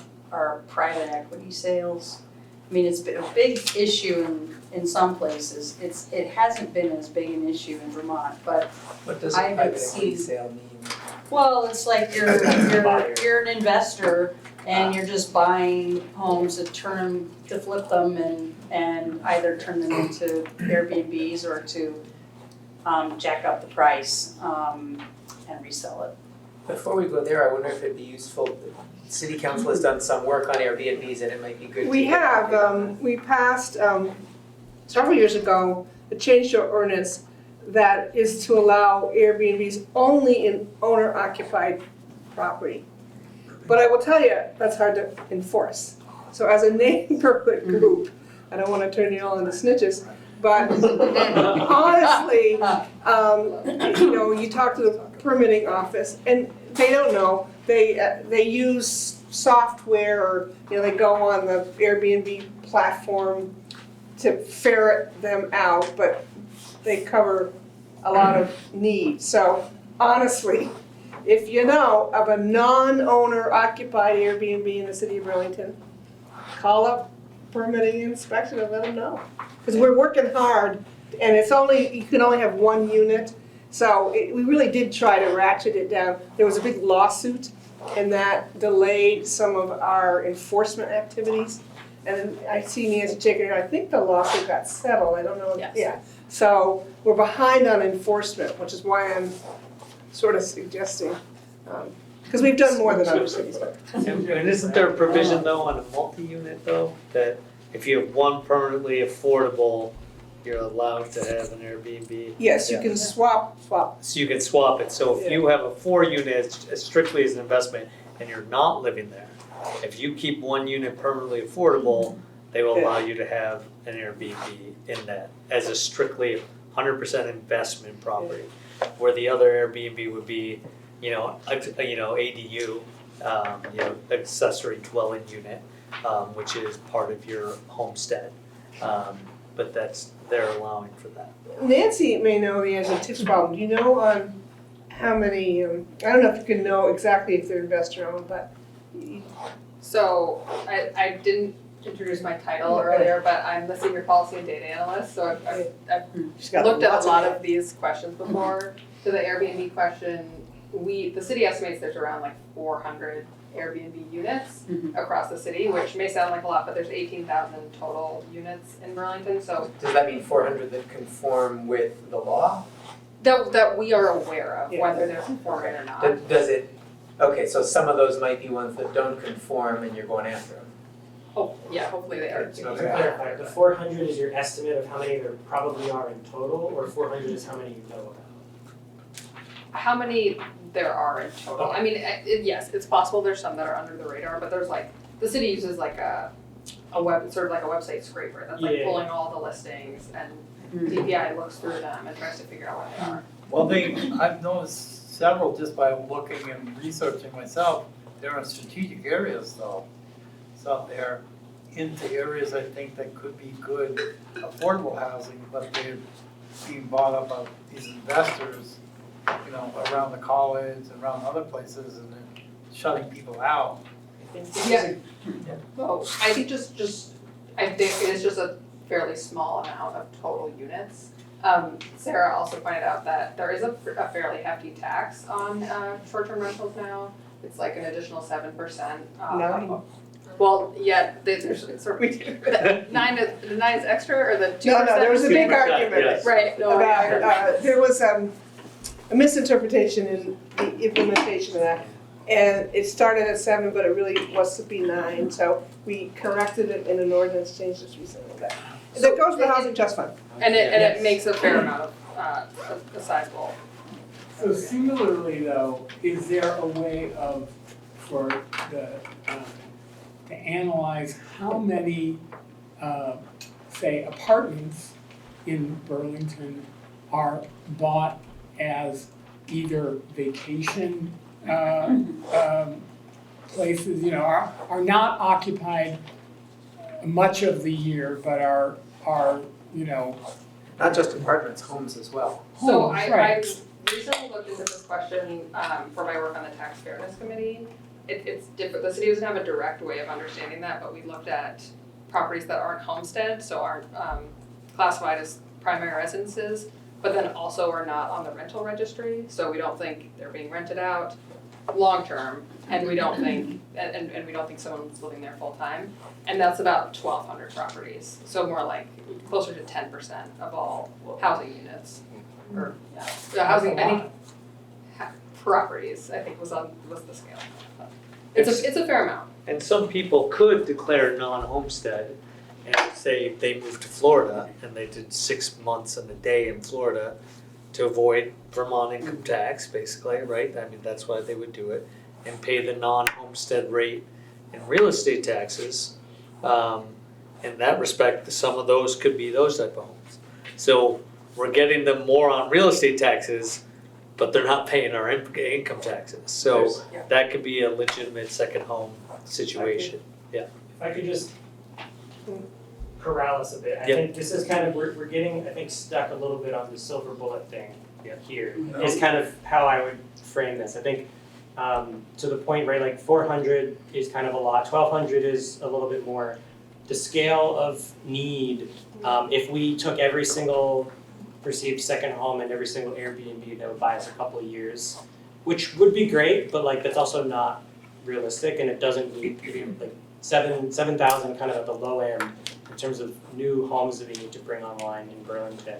private equity sales? I mean, it's been a big issue in some places. It hasn't been as big an issue in Vermont, but What does a I private have equity seen. sale mean? Well, it's like you're an investor and you're just buying homes to flip them and either turn them into Airbnbs or to jack up the price and resell it. Before we go there, I wonder if it'd be useful, City Council has done some work on Airbnbs and it might be good to. We have, we passed several years ago a change to our ordinance that is to allow Airbnbs only in owner-occupied property. But I will tell you, that's hard to enforce. So as a neighborhood group, I don't want to turn you all into snitches, but honestly, you talk to the permitting office and they don't know. They use software or, they go on the Airbnb platform to ferret them out, but they cover a lot of needs. So honestly, if you know of a non-owner occupied Airbnb in the city of Burlington, call up permitting inspection and let them know. Because we're working hard And it's only, you can only have one unit, so we really did try to ratchet it down. There was a big lawsuit, and that delayed some of our enforcement activities. And I see Nancy shaking her head. I think the lawsuit got settled, I don't know. Yes. Yeah, so we're behind on enforcement, which is why I'm sort of suggesting, because we've done more than other cities. And isn't there a provision though on a multi-unit though, that if you have one permanently affordable, you're allowed to have an Airbnb? Yes, you Yeah. can swap. So you can swap it, so if you have a 4-unit strictly as an investment and you're not living there, if you keep one unit permanently affordable, they will allow you to have an Airbnb in that as a strictly 100% investment property. Where the other Airbnb would be, ADU, accessory dwelling unit, which is part of your homestead. But they're allowing for that. Nancy may know the answer to Tiff's problem. Do you know on how many, I don't know if you can know exactly if they're investor owned, but. So I didn't introduce my title earlier, but I'm the senior policy and data analyst, so I've looked at a lot of these questions before. To the Airbnb question, the city estimates there's around like 400 Airbnb units across the city, which may sound like a lot, but there's 18,000 total units in Burlington, so. Does that mean 400 that conform with the law? That we are aware of, whether they're conforming or not. Does it, okay, so some of those might be ones that don't conform and you're going after them. Oh, yeah, hopefully they are. To clarify, the 400 is your estimate of how many there probably are in total, or 400 is how many you know about? How many there are in total? I mean, yes, it's possible there's some that are under the radar, but there's like, the city uses like a website scraper that's like pulling all the listings, and DPI looks through them and tries to figure out what they are. Well, I've noticed several just by looking and researching myself. They're in strategic areas though. So they're into areas I think that could be good affordable housing, but they're being bought up by these investors, around the college, around other places, and then shutting people out. Yeah. Well, I think I think it's just a fairly small amount of total units. Sarah also pointed out that there is a fairly hefty tax on short-term rentals now. It's like an additional 7%. Well, yeah, there's sort of 9 is extra, or the 2%? No, there was a big argument. Yes. Right, no, I heard. About, there was a misinterpretation in the implementation of that. And it started at 7, but it really was to be 9, so we corrected it in an ordinance change just recently. That goes with the housing trust fund. And it makes a fair amount of, a sizable. So similarly though, is there a way for to analyze how many, say, apartments in Burlington are bought as either vacation places, are not occupied much of the year, but are Not just apartments, homes as well. So homes, I right. recently looked into this question for my work on the tax fairness committee. It's different, the city doesn't have a direct way of understanding that, but we looked at properties that aren't homestead, so aren't classified as primary residences, but then also are not on the rental registry, so we don't think they're being rented out long-term, and we don't think, and we don't think someone's living there full-time, and that's about 1,200 properties, so more like closer to 10% of all housing units, or, housing, I think, properties, I think was the scale. It's a fair amount. And some people could declare non-homestead and say they moved to Florida and they did 6 months and a day in Florida to avoid Vermont income tax, basically, right? I mean, that's why they would do it, and pay the non-homestead rate in real estate taxes. In that respect, some of those could be those type of homes. So we're getting them more on real estate taxes, but they're not paying our income taxes. So that could be a legitimate second home situation. Yeah. If I could just corral us a bit, I think this is kind of, we're getting, I think, stuck a little bit on the silver bullet thing here, is kind of how I would frame this. I think to the point, right, like 400 is kind of a lot, 1,200 is a little bit more. The scale of need, if we took every single received second home in every single Airbnb that would buy us a couple of years, which would be great, but like that's also not realistic, and it doesn't need to be like 7,000 kind of at the low end in terms of new homes that we need to bring online in Burlington.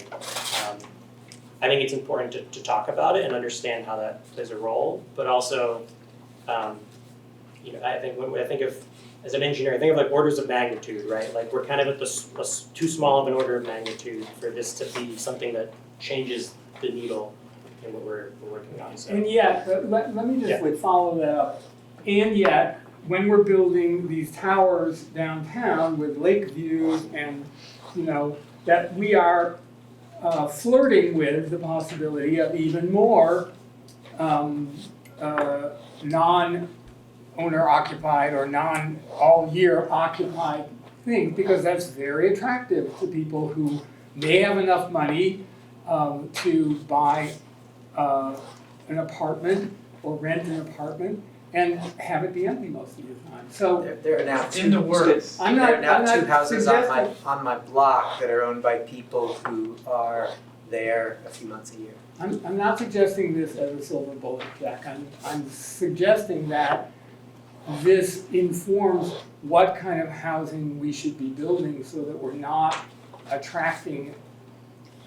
I think it's important to talk about it and understand how that plays a role, but also, you know, I think when I think of, as an engineer, I think of like orders of magnitude, right? Like we're kind of at the too small of an order of magnitude for this to be something that changes the needle in what we're working on, so. And yet, let me just like follow that up. And yet, when we're building these towers downtown with lake views and, you know, that we are flirting with the possibility of even more non-owner occupied or non-all-year occupied things, because that's very attractive to people who may have enough money to buy an apartment or rent an apartment and have it be empty most of the time. So There are now in the works. I'm not- there are now I'm not two houses on suggesting- on my block that are owned by people who are there a few months a year. I'm not suggesting this as a silver bullet, Jack. I'm suggesting that this informs what kind of housing we should be building so that we're not attracting,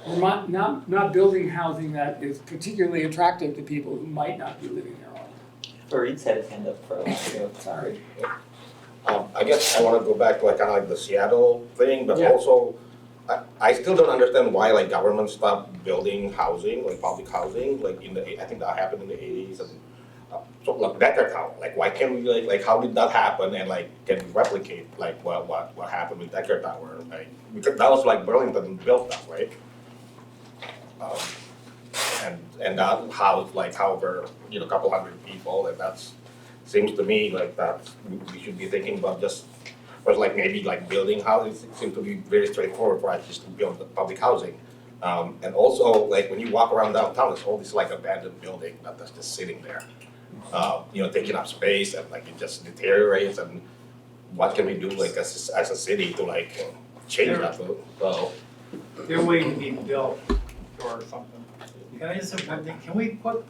we're not building housing that is particularly attractive to people who might not be living there all the time. Fareed's had his hand up for a while. Sorry. I guess I wanna go back to like kind of like the Seattle thing, but Yeah. also I still don't understand why like government stopped building housing, like public housing, like I think that happened in the 80s and so like Decker Town, like why can't we like how did that happen and like can we replicate like what happened with Decker Tower, like because that was like Burlington built that, right? And that housed like however, you know, a couple hundred people, and that's seems to me like that we should be thinking about just was like maybe like building houses. It seems to be very straightforward for us just to build the public housing. And also like when you walk around downtown, there's all this like abandoned building that's just sitting there. You know, taking up space and like it just deteriorates, and what can we do like as a city to like change that? So They're waiting to be built or something. Can I just say one thing? Can we put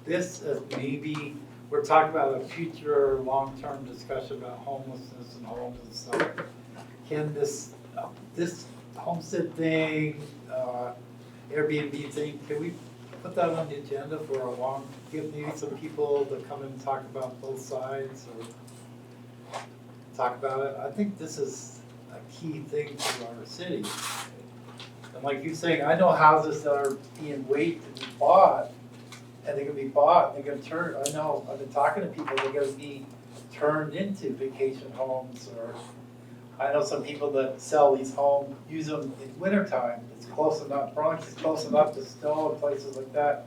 this as maybe, we're talking about a future long-term discussion about homelessness and homes and stuff. Can this homestead thing, Airbnb thing, can we put that on the agenda for a long, give maybe some people to come and talk about both sides or talk about it? I think this is a key thing to our city. And like you're saying, I know houses that are being waited to be bought, and they're gonna be bought, they're gonna turn, I know, I've been talking to people, they're gonna be turned into vacation homes, or I know some people that sell these homes, use them in wintertime, it's close enough, Bronx is close enough to snow and places like that,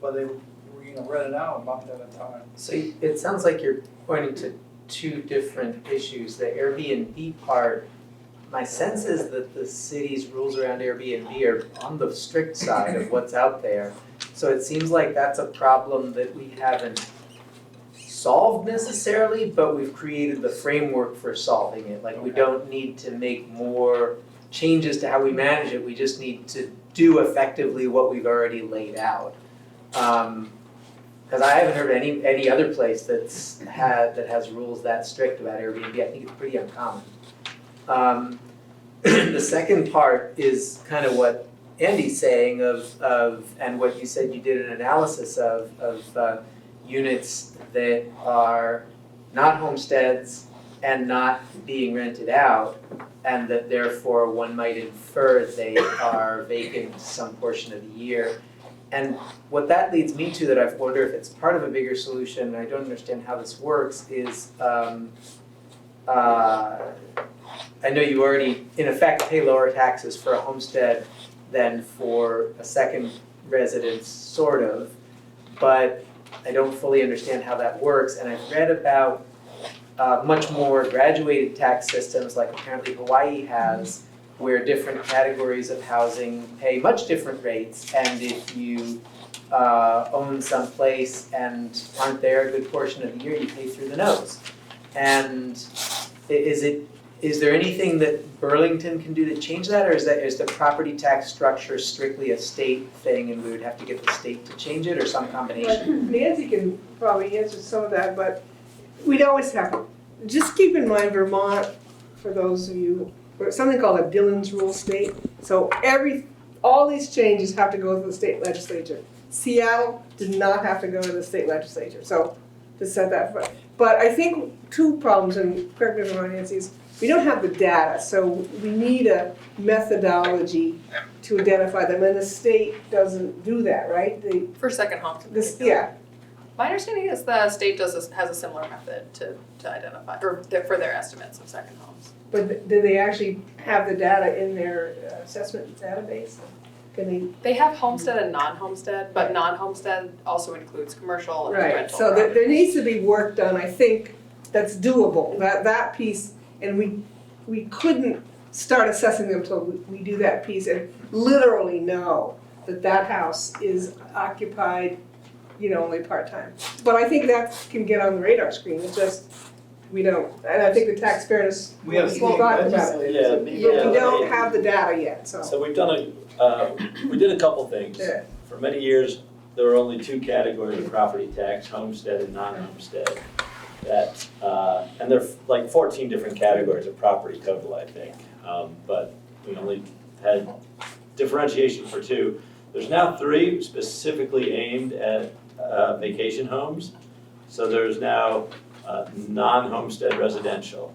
but they were, you know, rent it out a month at a time. So it sounds like you're pointing to two different issues. The Airbnb part, my sense is that the city's rules around Airbnb are on the strict side of what's out there. So it seems like that's a problem that we haven't solved necessarily, but we've created the framework for solving it. Like we don't need to make more changes to how we manage it, we just need to do effectively what we've already laid out. Because I haven't heard any other place that has rules that strict about Airbnb. I think it's pretty uncommon. The second part is kind of what Andy's saying of and what you said you did an analysis of units that are not homesteads and not being rented out, and that therefore one might infer they are vacant some portion of the year. And what that leads me to, that I've wondered if it's part of a bigger solution, and I don't understand how this works, is I know you already, in effect, pay lower taxes for a homestead than for a second residence, sort of, but I don't fully understand how that works, and I've read about much more graduated tax systems like apparently Hawaii has, where different categories of housing pay much different rates, and if you own some place and aren't there a good portion of the year, you pay through the nose. And is it Is there anything that Burlington can do to change that, or is the property tax structure strictly a state thing and we would have to get the state to change it, or some combination? Nancy can probably answer some of that, but we'd always have, just keep in mind Vermont, for those of you, something called a Dillon's Rule state. So all these changes have to go to the state legislature. Seattle did not have to go to the state legislature, so to set that forth. But I think two problems, and correct me if I'm wrong, Nancy, is we don't have the data, so we need a methodology to identify them, and the state doesn't do that, right? For second homes. Yeah. My understanding is the state has a similar method to identify, or for their estimates of second homes. But do they actually have the data in their assessment database? Can They have homestead and non-homestead, but non-homestead also includes commercial and Right, rental so properties. there needs to be work done, I think, that's doable, that piece, and we couldn't start assessing them until we do that piece and literally know that house is occupied, only part-time. But I think that can get on the radar screen, it's just, we don't, and I think the tax fairness, We have we'll talk about it. Yeah, But we don't have the data yet, so. So we've done we did a couple things. Yeah. For many years, there were only two categories of property tax, homestead and non-homestead. That, and there are like 14 different categories of property total, I think. But we only had differentiation for two. There's now three specifically aimed at vacation homes. So there's now non-homestead residential.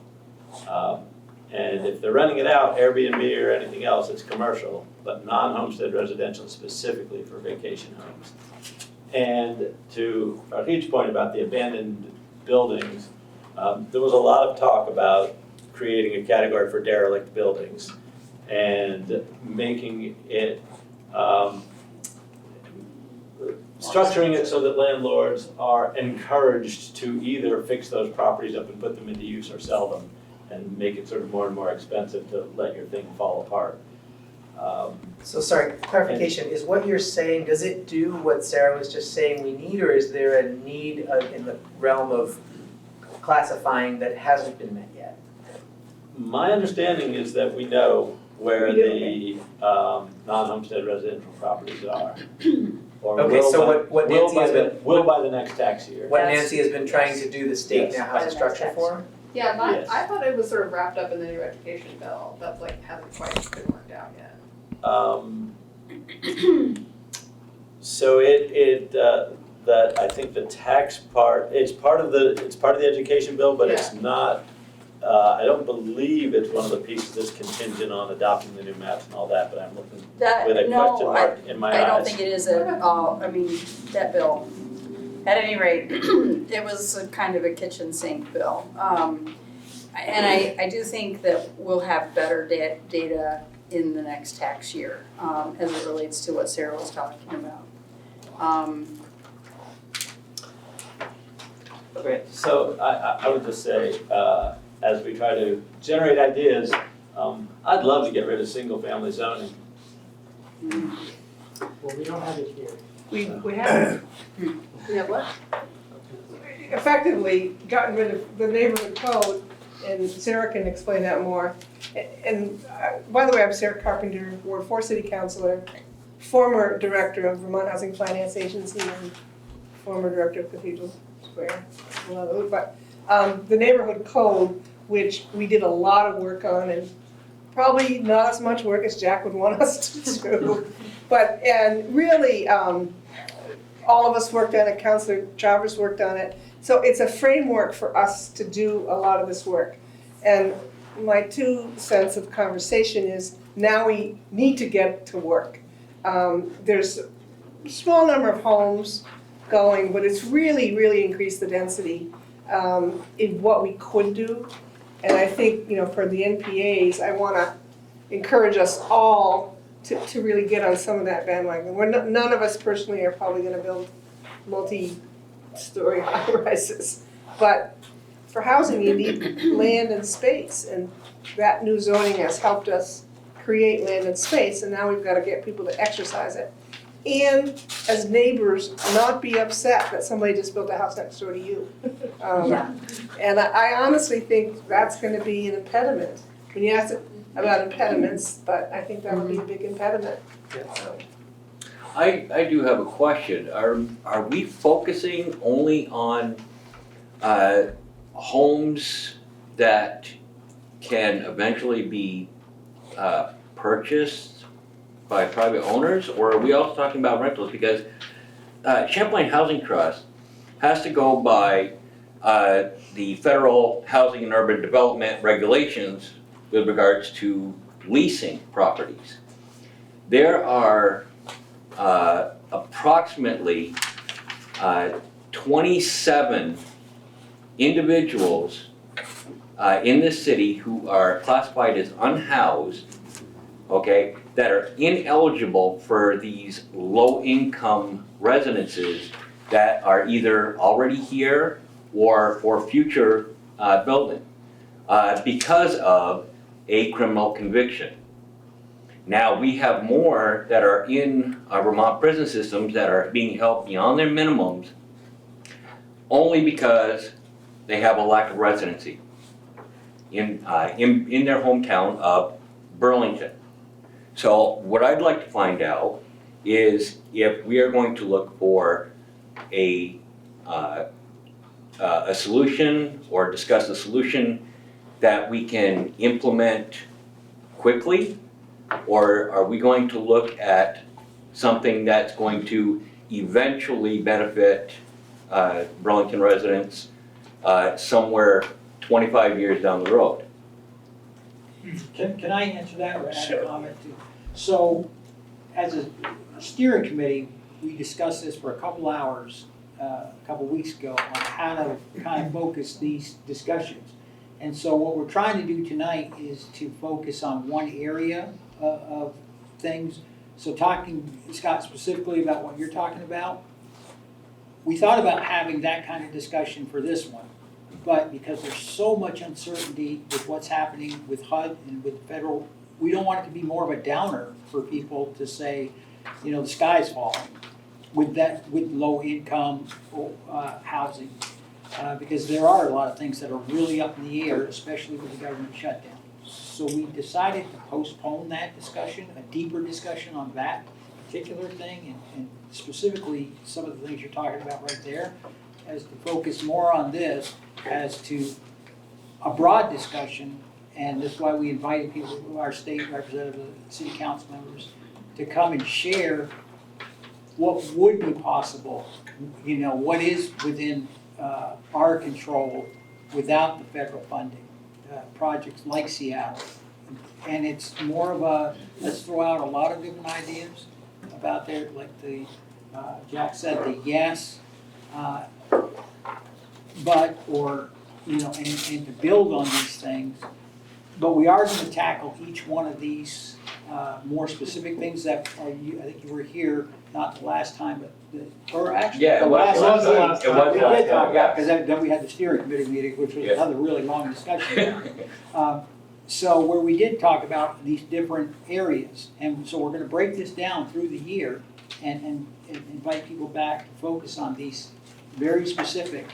And if they're renting it out, Airbnb or anything else, it's commercial, but non-homestead residential specifically for vacation homes. And to Farhid's point about the abandoned buildings, there was a lot of talk about creating a category for derelict buildings and making it, structuring it so that landlords are encouraged to either fix those properties up and put them into use or sell them, and make it sort of more and more expensive to let your thing fall apart. So sorry, clarification, is what you're saying, does it do what Sarah was just saying we need, or is there a need in the realm of classifying that hasn't been met yet? My understanding is that we know where the non-homestead residential properties are. Or Okay, will so by- what will Nancy by has the- been- Will by the next tax year. What Nancy has been trying to do, the state Yes. now has a structure for? Yeah, Yes. I thought it was sort of wrapped up in the new education bill, that hasn't quite been worked out yet. So that I think the tax part, it's part of the education bill, but it's not, I don't believe it's one of the pieces that's contingent on adopting the new maps and all that, but I'm looking with a question mark in my eyes. I don't think it is at all, that bill. At any rate, it was a kind of a kitchen sink bill. And I do think that we'll have better data in the next tax year, as it relates to what Sarah was talking about. Okay, so I would just say, as we try to generate ideas, I'd love to get rid of single-family zoning. Well, we don't have it here. We have Yeah, what? effectively gotten rid of the neighborhood code, and Sarah can explain that more. And by the way, I'm Sarah Carpenter, Ward 4 City Councilor, former Director of Vermont Housing Finance Agency, and former Director of Cathedral Square. But the neighborhood code, which we did a lot of work on, and probably not as much work as Jack would want us to do. But, and really, all of us worked on it, Councilor Travers worked on it. So it's a framework for us to do a lot of this work. And my 2 cents of conversation is now we need to get to work. There's a small number of homes going, but it's really increased the density in what we could do. And I think, for the NPAs, I want to encourage us all to really get on some of that bandwagon. None of us personally are probably going to build multi-story high-rises. But for housing, you need land and space. And that new zoning has helped us create land and space. And now we've got to get people to exercise it. and as neighbors, not be upset that somebody just built a house next door to you. And I honestly think that's gonna be an impediment. When you ask about impediments, but I think that would be a big impediment. I do have a question. Are we focusing only on homes that can eventually be purchased by private owners, or are we also talking about rentals? Because Champlain Housing Trust has to go by the federal housing and urban development regulations with regards to leasing properties. There are approximately 27 individuals in this city who are classified as unhoused, okay, that are ineligible for these low-income residences that are either already here or for future building because of a criminal conviction. Now, we have more that are in our Vermont prison systems that are being held beyond their minimums only because they have a lack of residency in their hometown of Burlington. So what I'd like to find out is if we are going to look for a solution or discuss a solution that we can implement quickly, or are we going to look at something that's going to eventually benefit Burlington residents somewhere 25 years down the road? Can I answer that or add a comment too? So, as a steering committee, we discussed this for a couple hours, a couple weeks ago, on how to kind of focus these discussions. And so what we're trying to do tonight is to focus on one area of things. So talking, Scott, specifically about what you're talking about, we thought about having that kind of discussion for this one. But because there's so much uncertainty with what's happening with HUD and with federal, we don't want it to be more of a downer for people to say, you know, the sky's falling with low income housing. Because there are a lot of things that are really up in the air, especially with the government shutdown. So we decided to postpone that discussion, a deeper discussion on that particular thing, and specifically some of the things you're talking about right there, as to focus more on this as to a broad discussion. And that's why we invited people, our state representatives, city council members, to come and share what would be possible, you know, what is within our control without the federal funding. Projects like Seattle. And it's more of a, let's throw out a lot of different ideas about there, like the, Jack said, the yes, but, or, you know, and to build on these things. But we are gonna tackle each one of these more specific things that are, I think you were here, not the last time, but or actually, Yeah, the it was last the time. last time. It was We the last did talk time, about, yes. because then we had the steering committee meeting, which was Yes. another really long discussion. So where we did talk about these different areas, and so we're gonna break this down through the year and invite people back to focus on these very specific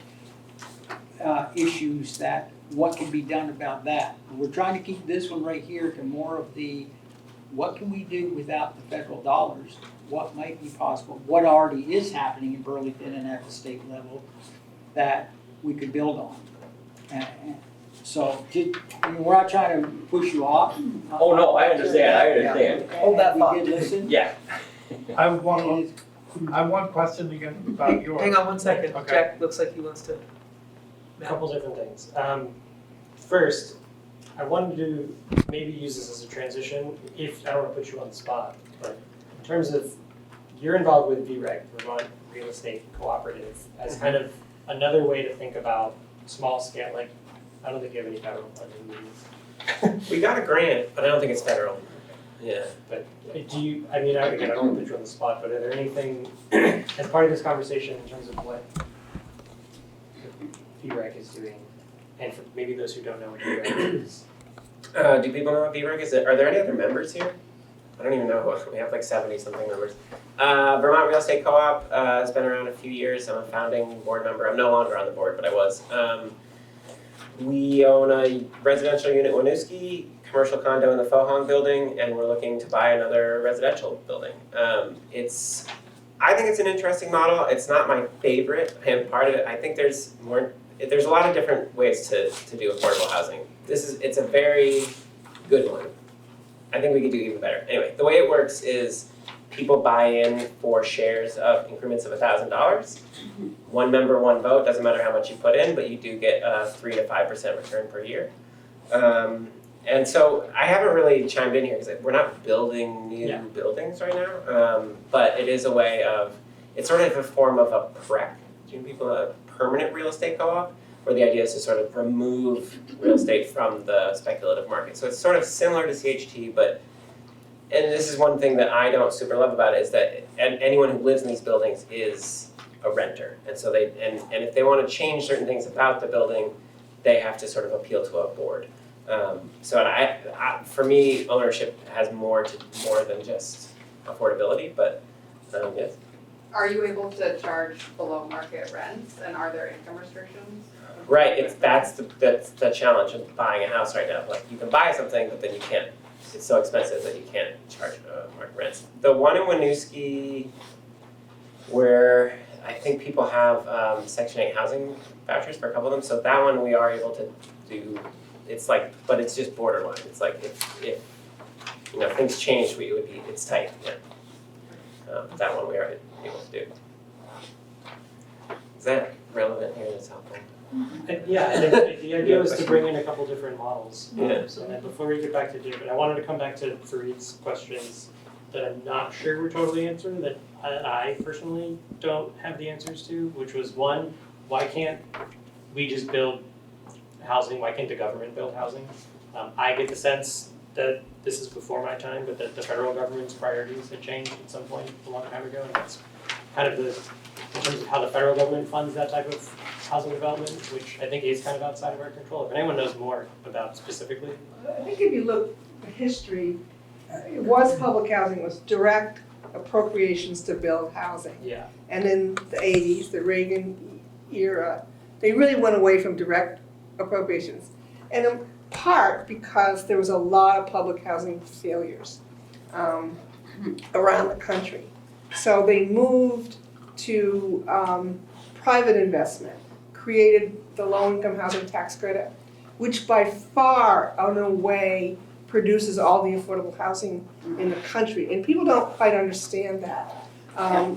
issues that, what can be done about that. We're trying to keep this one right here to more of the, what can we do without the federal dollars? What might be possible? What already is happening in Burlington and at the state level that we could build on? So, we're not trying to push you off. Oh, no, I understand. Hold that thought. We did listen. Yeah. I have one question again about your. Hang on one second, Okay. Jack looks like he wants to. A couple different things. First, I wanted to maybe use this as a transition, if, I don't want to put you on the spot, but in terms of, you're involved with VREC, Vermont Real Estate Cooperative, as kind of another way to think about small scale, like, I don't think you have any federal funding. We got a grant, but I don't think it's federal. Yeah. But do you, I mean, again, I don't want to put you on the spot, but are there anything, as part of this conversation in terms of what VREC is doing, and for maybe those who don't know what VREC is? Do people know what VREC is? Are there any other members here? I don't even know. We have like 70 something members. Vermont Real Estate Co-op has been around a few years. I'm a founding board member. I'm no longer on the board, but I was. We own a residential unit in Winooski, commercial condo in the Fohong building, and we're looking to buy another residential building. I think it's an interesting model. It's not my favorite, and part of it, I think there's a lot of different ways to do affordable housing. It's a very good one. I think we could do even better. Anyway, the way it works is people buy in for shares of increments of $1,000. One member, one vote, doesn't matter how much you put in, but you do get a 3 to 5% return per year. And so I haven't really chimed in here because we're not building new buildings right now, but it is a way of, it's sort of a form of a PREC, a permanent real estate co-op, where the idea is to sort of remove real estate from the speculative market. So it's sort of similar to CHT, but, and this is one thing that I don't super love about it, is that anyone who lives in these buildings is a renter. And so and if they want to change certain things about the building, they have to sort of appeal to a board. So for me, ownership has more than just affordability, but yes. Are you able to charge below market rents, and are there income restrictions? Right, that's the challenge of buying a house right now. Like, you can buy something, but then you can't, it's so expensive that you can't charge market rents. The one in Winooski, where I think people have Section 8 housing vouchers for a couple of them, so that one we are able to do. It's like, but it's just borderline. It's like if things change, it's tight. Yeah. That one we are able to do. Is that relevant here? That's helpful. Yeah, I think the idea was to bring in a couple different models. Yeah. And before we get back to David, I wanted to come back to Fareed's questions that I'm not sure we're totally answering, that I personally don't have the answers to, which was one, why can't we just build housing? Why can't the government build housing? I get the sense that this is before my time, but that the federal government's priorities had changed at some point a long time ago, and that's kind of in terms of how the federal government funds that type of housing development, which I think is kind of outside of our control. If anyone knows more about specifically. I think if you look at history, it was public housing, it was direct appropriations to build housing. Yeah. And in the 80s, the Reagan era, they really went away from direct appropriations. And in part because there was a lot of public housing failures around the country. So they moved to private investment, created the low-income housing tax credit, which by far, in a way, produces all the affordable housing in the country. And people don't quite understand that.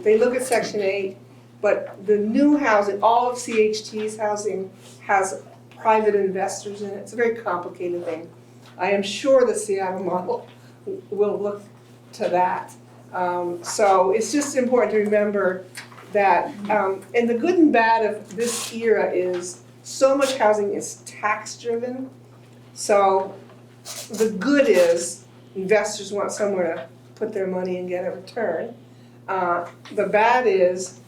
They look at Section 8, but the new housing, all of CHT's housing has private investors in it. It's a very complicated thing. I am sure the Seattle model will look to that. So it's just important to remember that, and the good and bad of this era is so much housing is tax driven. So the good is investors want somewhere to put their money and get a return. The bad is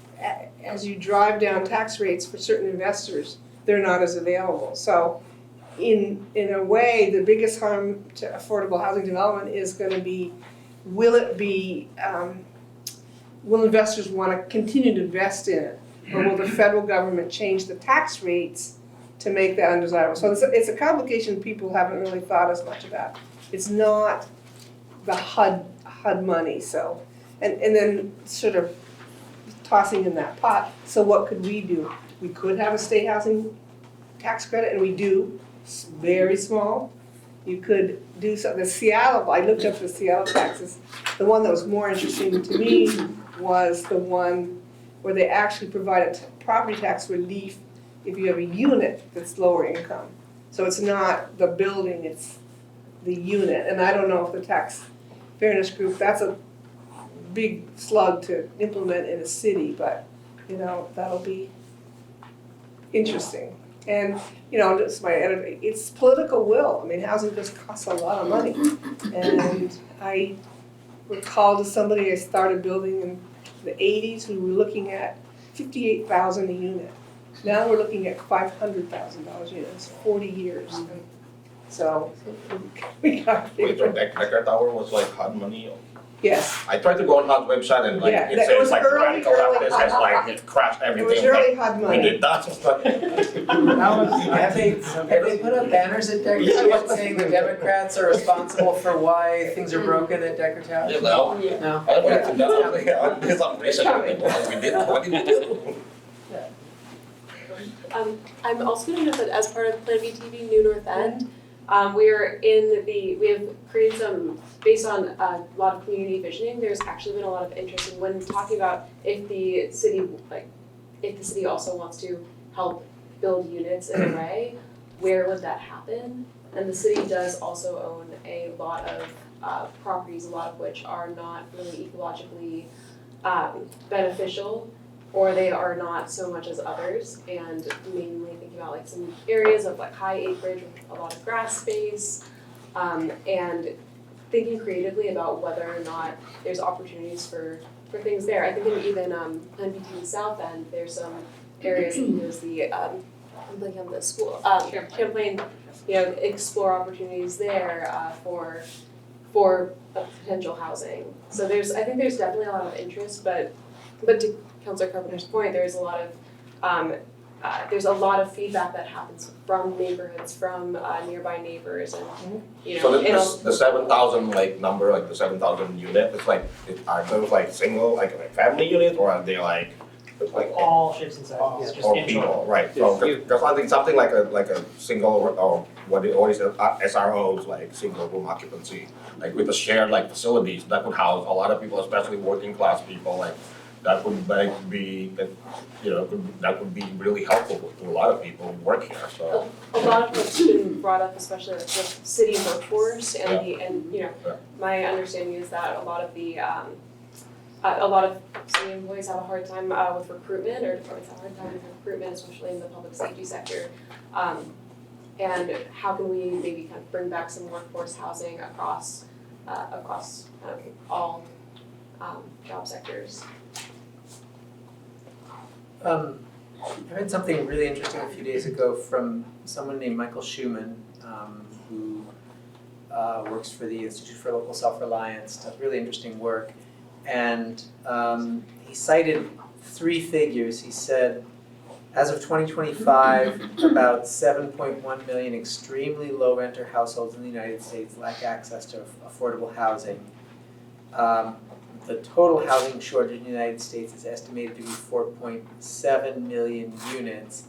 as you drive down tax rates for certain investors, they're not as available. So in a way, the biggest harm to affordable housing development is going to be, will investors want to continue to invest in it? Or will the federal government change the tax rates to make that undesirable? So it's a complication people haven't really thought as much about. It's not the HUD money, so. And then sort of tossing in that pot, so what could we do? We could have a state housing tax credit, and we do, very small. You could do something, Seattle, I looked up the Seattle taxes. The one that was more interesting to me was the one where they actually provided property tax relief if you have a unit that's lower income. So it's not the building, it's the unit. And I don't know if the tax fairness group, that's a big slug to implement in a city, but that'll be interesting. And it's political will. I mean, housing just costs a lot of money. And I recall to somebody I started building in the 80s who were looking at $58,000 a unit. Now we're looking at $500,000 a unit. It's 40 years. And so we got Wait, so Decker Tower was like HUD money? Yes, I tried to go on Hud's website and like, Yeah, it it says was like early, radical early leftist has like, it crashed it everything. was early HUD We money. did that, but Have they put up banners at Decker Town saying the Democrats are responsible for why things are broken at Decker Town? no. No? I went to that, there's some reason we did, what did we do? I'm also gonna note that as part of Plan B TV New North End, we have created some, based on a lot of community visioning, there's actually been a lot of interest in when talking about if the city also wants to help build units in a way, where would that happen? And the city does also own a lot of properties, a lot of which are not really ecologically beneficial, or they are not so much as others, and mainly thinking about like some areas of like high acreage with a lot of grass space, and thinking creatively about whether or not there's opportunities for things there. I think in even NPA South End, there's some areas, there's the I'm blanking on the school, Champlain, explore opportunities there for potential housing. So I think there's definitely a lot of interest, but to Councilor Carpenter's point, there's a lot of feedback that happens from neighborhoods, from nearby neighbors, and So the 7,000 like number, like the 7,000 unit, it's like, are those like single, like family units, or are they like All shapes and sizes, just or in people, right? So there's something like a single or what it always SROs, like single room occupancy, like with the shared like facilities that would house a lot of people, especially working class people, like that would like be that that would be really helpful to a lot of people who work here. So a lot of what's been brought up, especially like the city workforce and my understanding is that a lot of city employees have a hard time with recruitment, or departments have a hard time with recruitment, especially in the public safety sector. And how can we maybe kind of bring back some workforce housing across all job sectors? I read something really interesting a few days ago from someone named Michael Schumann, who works for the Institute for Local Self-Reliance, does really interesting work. And he cited 3 figures. He said, as of 2025, about 7.1 million extremely low renter households in the United States lack access to affordable housing. The total housing shortage in the United States is estimated to be 4.7 million units.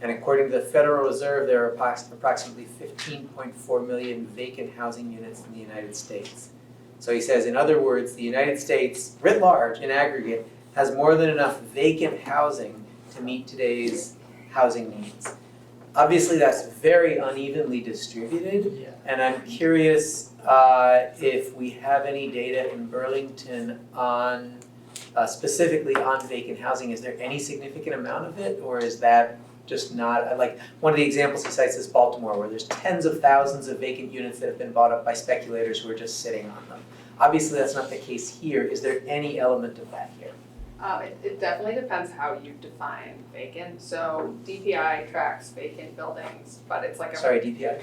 And according to the Federal Reserve, there are approximately 15.4 million vacant housing units in the United States. So he says, in other words, the United States, writ large, in aggregate, has more than enough vacant housing to meet today's housing needs. Obviously, that's very unevenly distributed, and I'm curious if we have any data in Burlington on, specifically on vacant housing. Is there any significant amount of it, or is that just not, like, one of the examples he cites is Baltimore, where there's tens of thousands of vacant units that have been bought up by speculators who are just sitting on them. Obviously, that's not the case here. Is there any element of that here? It definitely depends how you define vacant. So DPI tracks vacant buildings, but it's like a Sorry, DPI?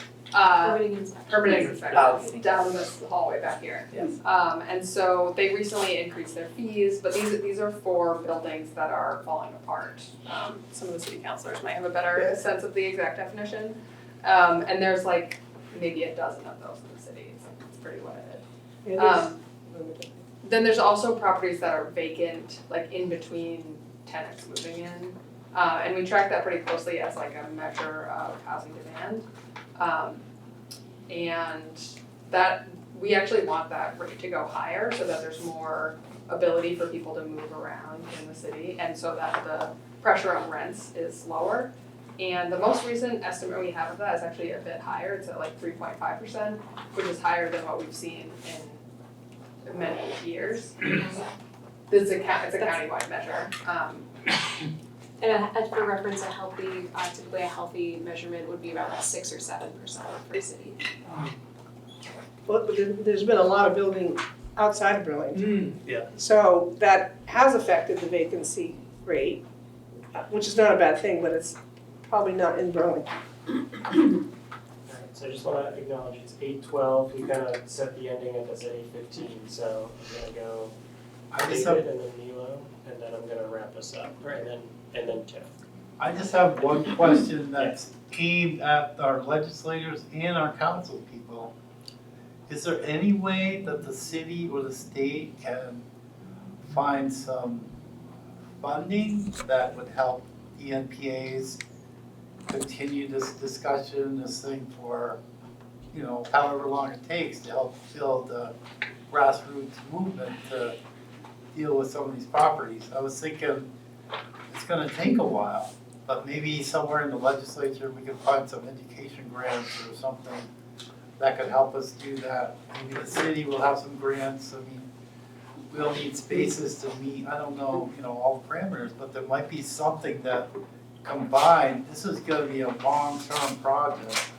permanent inspection. Oh, Down this hallway back here. Yes. And so they recently increased their fees, but these are for buildings that are falling apart. Some of the city councilors might have a better sense of the exact definition. And there's like maybe a dozen of those in the city. It's pretty limited. Then there's also properties that are vacant, like in between tenants moving in. And we track that pretty closely as like a measure of housing demand. And that, we actually want that rate to go higher so that there's more ability for people to move around in the city, and so that the pressure on rents is lower. And the most recent estimate we have of that is actually a bit higher. It's at like 3.5%, which is higher than what we've seen in many years. It's a countywide measure. And for reference, typically a healthy measurement would be about 6 or 7% for the city. Well, there's been a lot of building outside of Burlington. Yeah. So that has affected the vacancy rate, which is not a bad thing, but it's probably not in Burlington. So I just want to acknowledge it's 8:12. We kind of set the ending at this at 8:15. So I'm gonna go David and then Milo, and then I'm gonna wrap us up. And then Tiff. I just have one question that's aimed at our legislators and our council people. Is there any way that the city or the state can find some funding that would help the NPAs continue this discussion, this thing for, you know, however long it takes to help build a grassroots movement to deal with some of these properties? I was thinking it's gonna take a while, but maybe somewhere in the legislature, we could find some education grants or something that could help us do that. Maybe the city will have some grants. I mean, we'll need spaces to meet, I don't know, you know, all the parameters, but there might be something that combined, this is gonna be a long-term project.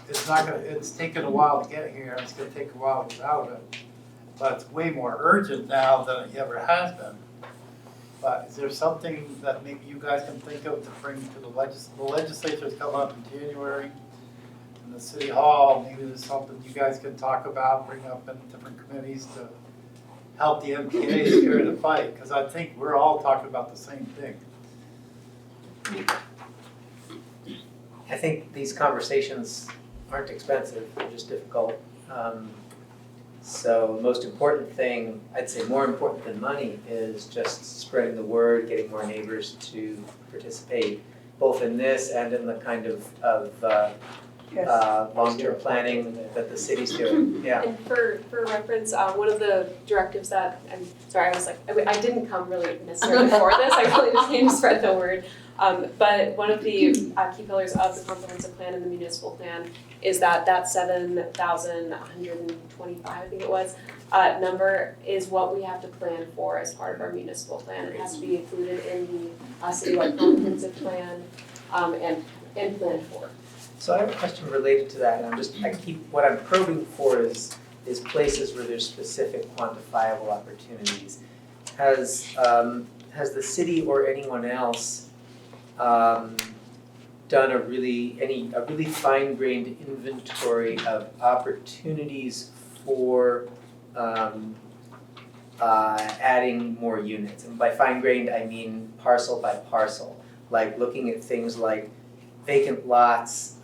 It's taken a while to get here, it's gonna take a while without it. But it's way more urgent now than it ever has been. But is there something that maybe you guys can think of to bring to the legislature's coming up in January? In the city hall, maybe there's something you guys can talk about, bring up in different committees to help the MPAs carry the fight, because I think we're all talking about the same thing. I think these conversations aren't expensive, they're just difficult. So the most important thing, I'd say more important than money, is just spreading the word, getting more neighbors to participate, both in this and in the kind of long-term planning that the city's doing, yeah. And for reference, one of the directives that, I'm sorry, I didn't come really necessarily for this, I really just came to spread the word. But one of the key pillars of the comprehensive plan and the municipal plan is that 7,125, I think it was, number is what we have to plan for as part of our municipal plan. It has to be included in the citywide comprehensive plan and planned for. So I have a question related to that, and what I'm probing for is places where there's specific quantifiable opportunities. Has the city or anyone else done a really fine-grained inventory of opportunities for adding more units? And by fine-grained, I mean parcel by parcel, like looking at things like vacant lots,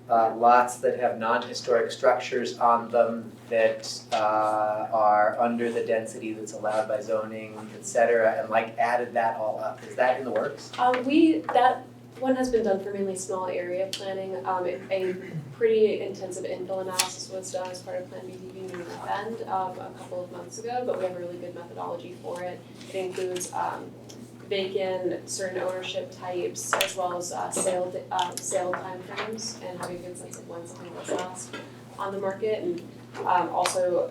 lots that have non-historic structures on them that are under the density that's allowed by zoning, et cetera, and like added that all up. Is that in the works? That one has been done for mainly small area planning. A pretty intensive infill analysis was done as part of Plan BTV New Bend a couple of months ago, but we have a really good methodology for it. It includes vacant, certain ownership types, as well as sale timeframes, and having a good sense of when something was last on the market, and also,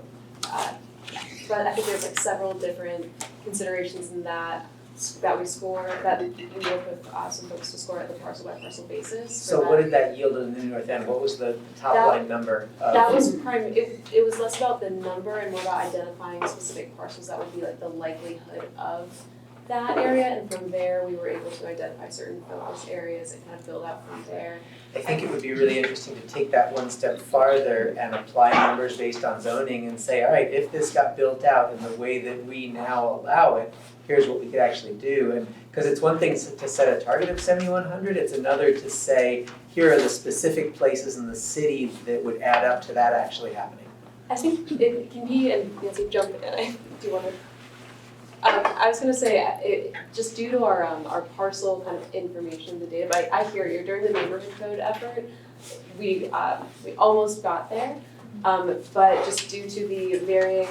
but I think there's like several different considerations in that we score, that we work with some folks to score at the parcel by parcel basis. So what did that yield in the North End? What was the top line number? That was it was less about the number and more about identifying specific parcels that would be like the likelihood of that area, and from there we were able to identify certain focus areas and kind of build out from there. I think it would be really interesting to take that one step farther and apply numbers based on zoning and say, all right, if this got built out in the way that we now allow it, here's what we could actually do. And because it's one thing to set a target of 7,100, it's another to say, here are the specific places in the city that would add up to that actually happening. I think it can be, and Nancy, jump in, I do want to. I was going to say, just due to our parcel kind of information, the data, but I hear you, during the neighborhood code effort, we almost got there, but just due to the varying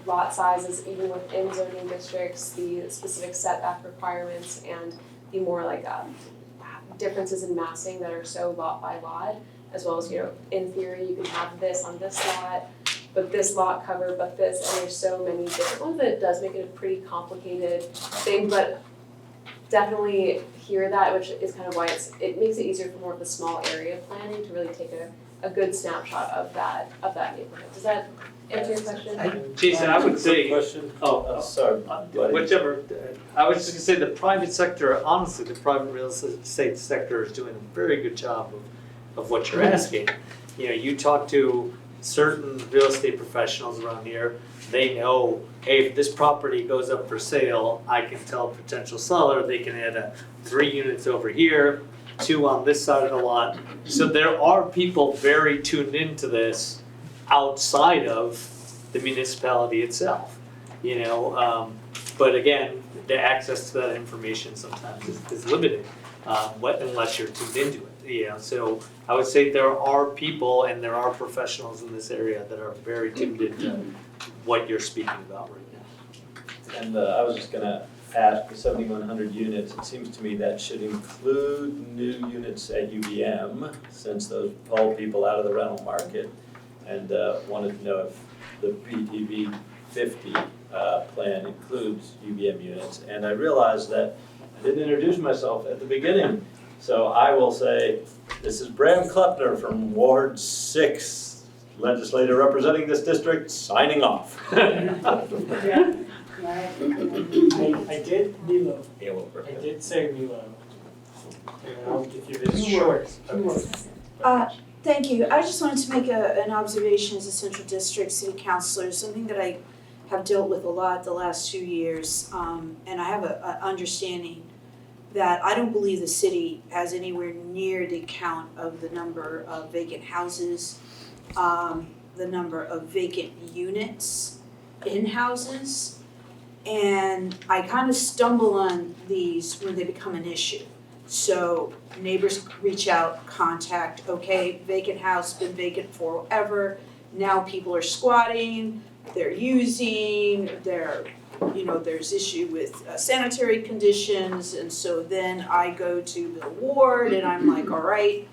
lot sizes, even within zoning districts, the specific setback requirements, and the more like differences in massing that are so lot by lot, as well as, you know, in theory, you can have this on this lot, but this lot covered, but this, and there's so many different ones that it does make it a pretty complicated thing, but definitely hear that, which is kind of why it makes it easier for more of the small area planning to really take a good snapshot of that neighborhood. Does that answer your question? Jason, I would say, Sorry. whichever, I was just gonna say the private sector, honestly, the private real estate sector is doing a very good job of of what you're asking. You know, you talk to certain real estate professionals around here, they know, hey, if this property goes up for sale, I can tell a potential seller, they can add 3 units over here, 2 on this side of the lot. So there are people very tuned into this outside of the municipality itself, you know, but again, the access to that information sometimes is limited, unless you're tuned into it, you know, so I would say there are people and there are professionals in this area that are very tuned into what you're speaking about right now. And I was just gonna ask, the 7,100 units, it seems to me that should include new units at UVM, since those pull people out of the rental market. And wanted to know if the PTV 50 plan includes UVM units. And I realized that I didn't introduce myself at the beginning. So I will say, this is Bram Klepner from Ward 6, legislator representing this district, signing off. Yeah. I did Milo. I did say Milo. And I'll give you this short. Thank you. I just wanted to make an observation as a Central District City Councilor, something that I have dealt with a lot the last 2 years, and I have an understanding that I don't believe the city has anywhere near the count of the number of vacant houses, the number of vacant units in houses, and I kind of stumble on these when they become an issue. So neighbors reach out, contact, okay, vacant house, been vacant forever, now people are squatting, they're using, there's issue with sanitary conditions, and so then I go to the ward and I'm like, all right,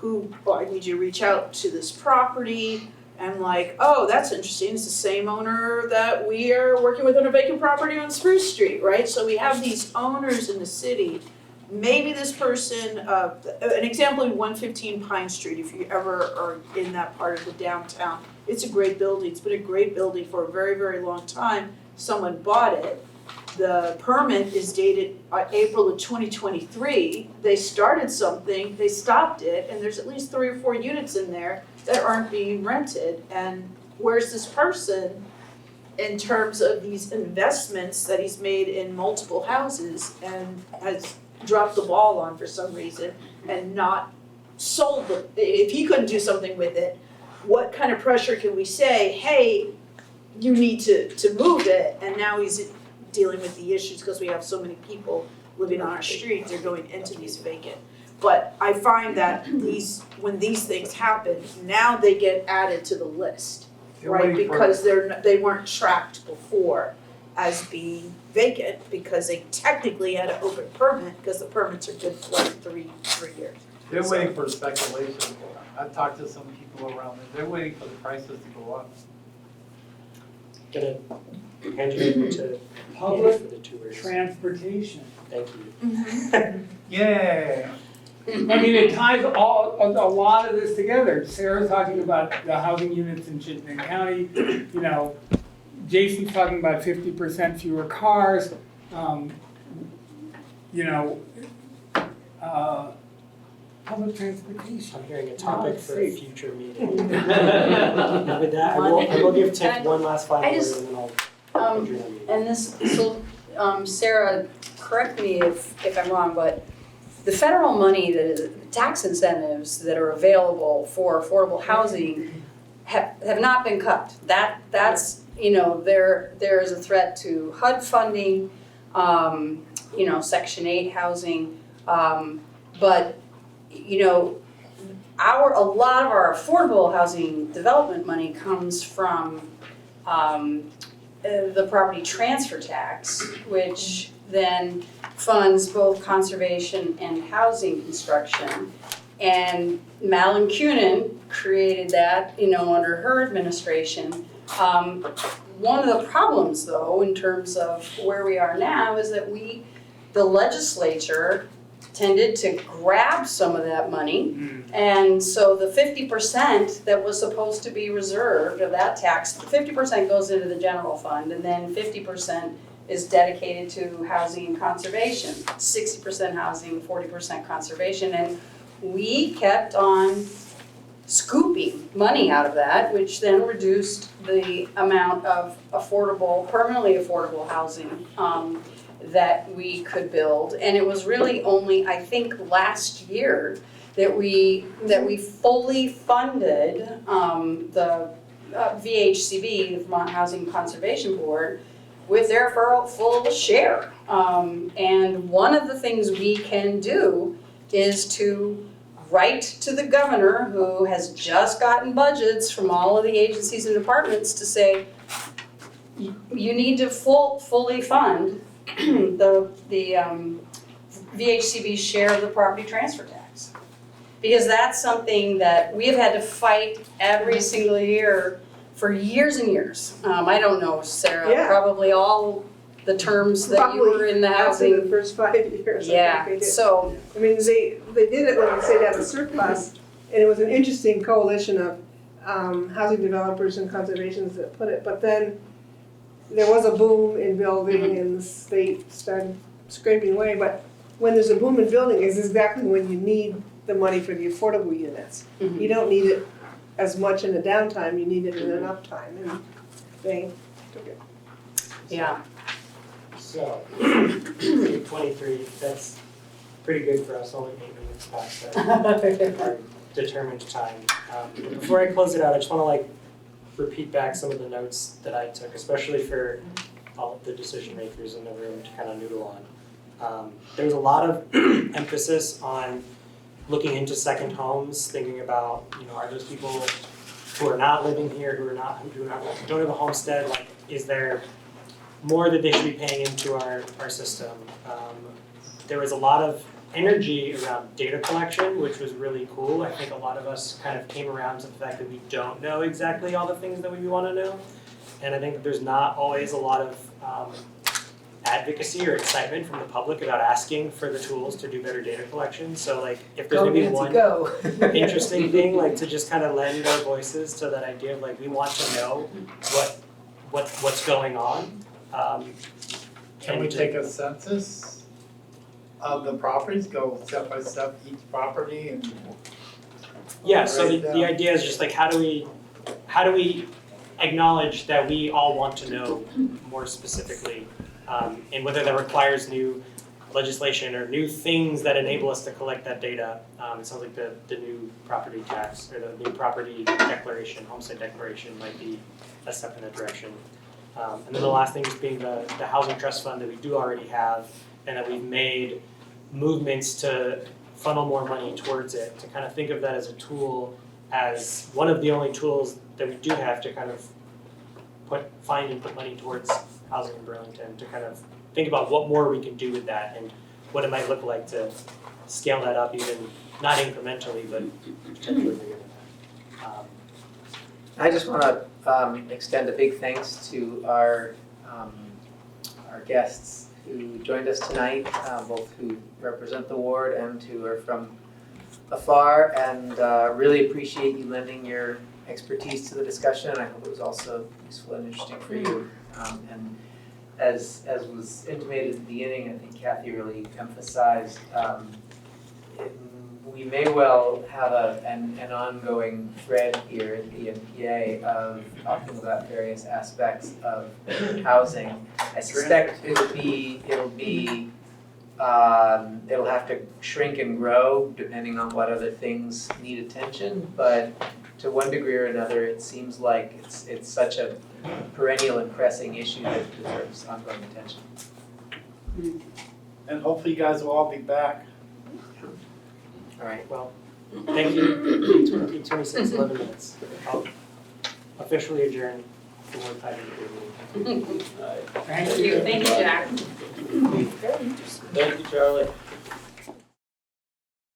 I need you to reach out to this property. I'm like, oh, that's interesting, it's the same owner that we are working with on a vacant property on Spruce Street, right? So we have these owners in the city. Maybe this person, an example of 115 Pine Street, if you ever are in that part of the downtown, it's a great building, it's been a great building for a very, very long time. Someone bought it. The permit is dated April of 2023. They started something, they stopped it, and there's at least 3 or 4 units in there that aren't being rented. And where's this person in terms of these investments that he's made in multiple houses and has dropped the ball on for some reason and not sold them? If he couldn't do something with it, what kind of pressure can we say, hey, you need to move it? And now he's dealing with the issues because we have so many people living on our streets, they're going into these vacant. But I find that when these things happen, now they get added to the list, right? Because they weren't tracked before as being vacant because they technically had an open permit because the permits are good for like 3 years. They're waiting for speculation. I've talked to some people around there, they're waiting for the prices to go up. Gonna hand you over to Public for the tours. transportation. Thank you. Yeah. I mean, it ties a lot of this together. Sarah's talking about the housing units in Chittenden County, you know, Jason's talking about 50% fewer cars, public transportation. I'm hearing a topic for a future meeting. With that, I will give Tiff one last final word and then I'll adjourn the meeting. And this, so, Sarah, correct me if I'm wrong, but the federal money, the tax incentives that are available for affordable housing have not been cut. That's, there is a threat to HUD funding, Section 8 housing, but, a lot of our affordable housing development money comes from the property transfer tax, which then funds both conservation and housing construction. And Malin Kunin created that, under her administration. One of the problems, though, in terms of where we are now, is that the legislature tended to grab some of that money. And so the 50% that was supposed to be reserved of that tax, 50% goes into the general fund, and then 50% is dedicated to housing and conservation. 60% housing, 40% conservation. And we kept on scooping money out of that, which then reduced the amount of affordable, permanently affordable housing that we could build. And it was really only, I think, last year that we fully funded the VHCB, the Vermont Housing Conservation Board, with their full share. And one of the things we can do is to write to the governor, who has just gotten budgets from all of the agencies and departments, to say, you need to fully fund the VHCB's share of the property transfer tax. Because that's something that we have had to fight every single year for years and years. I don't know, Sarah, Yeah. probably all the terms that you were in the Probably housing. the first 5 years. I Yeah, think they did. so, I mean, they did it when they said that a surplus, and it was an interesting coalition of housing developers and conservations that put it, but then there was a boom in building and the state started scraping away, but when there's a boom in building is exactly when you need the money for the affordable units. You don't need it as much in the downtime, you need it in an uptime, and they took it. yeah. So, 23, that's pretty good for us, only 8 minutes past our determined time. Before I close it out, I just want to repeat back some of the notes that I took, especially for all of the decision makers in the room to kind of noodle on. There was a lot of emphasis on looking into second homes, thinking about, are those people who are not living here, who don't have a homestead, is there more that they should be paying into our system? There was a lot of energy around data collection, which was really cool. I think a lot of us kind of came around to the fact that we don't know exactly all the things that we want to know. And I think that there's not always a lot of advocacy or excitement from the public about asking for the tools to do better data collection. So if there's maybe one interesting thing, to just kind of lend our voices to that idea of we want to know what's going on. Can we take a census of the properties, go step by step each property and? Yeah, so the idea is just how do we acknowledge that we all want to know more specifically, and whether that requires new legislation or new things that enable us to collect that data. It sounds like the new property tax or the new property declaration, homestead declaration might be a step in that direction. And then the last thing is being the housing trust fund that we do already have, and that we've made movements to funnel more money towards it, to kind of think of that as a tool, as one of the only tools that we do have to kind of find and put money towards housing in Burlington, to kind of think about what more we can do with that and what it might look like to scale that up, even not incrementally, but potentially bigger than that. I just want to extend a big thanks to our guests who joined us tonight, both who represent the ward and who are from afar, and really appreciate you lending your expertise to the discussion. I hope it was also useful and interesting for you. And as was intimated at the beginning, I think Kathy really emphasized, we may well have an ongoing thread here at the NPA of talking about various aspects of housing. I suspect it'll have to shrink and grow depending on what other things need attention, but to one degree or another, it seems like it's such a perennial and pressing issue that it deserves ongoing attention. And hopefully you guys will all be back. All right. Well, thank you. 26, 11 minutes. I'll officially adjourn the ward 5 meeting. Thank you, Jack. Thank you, Charlie.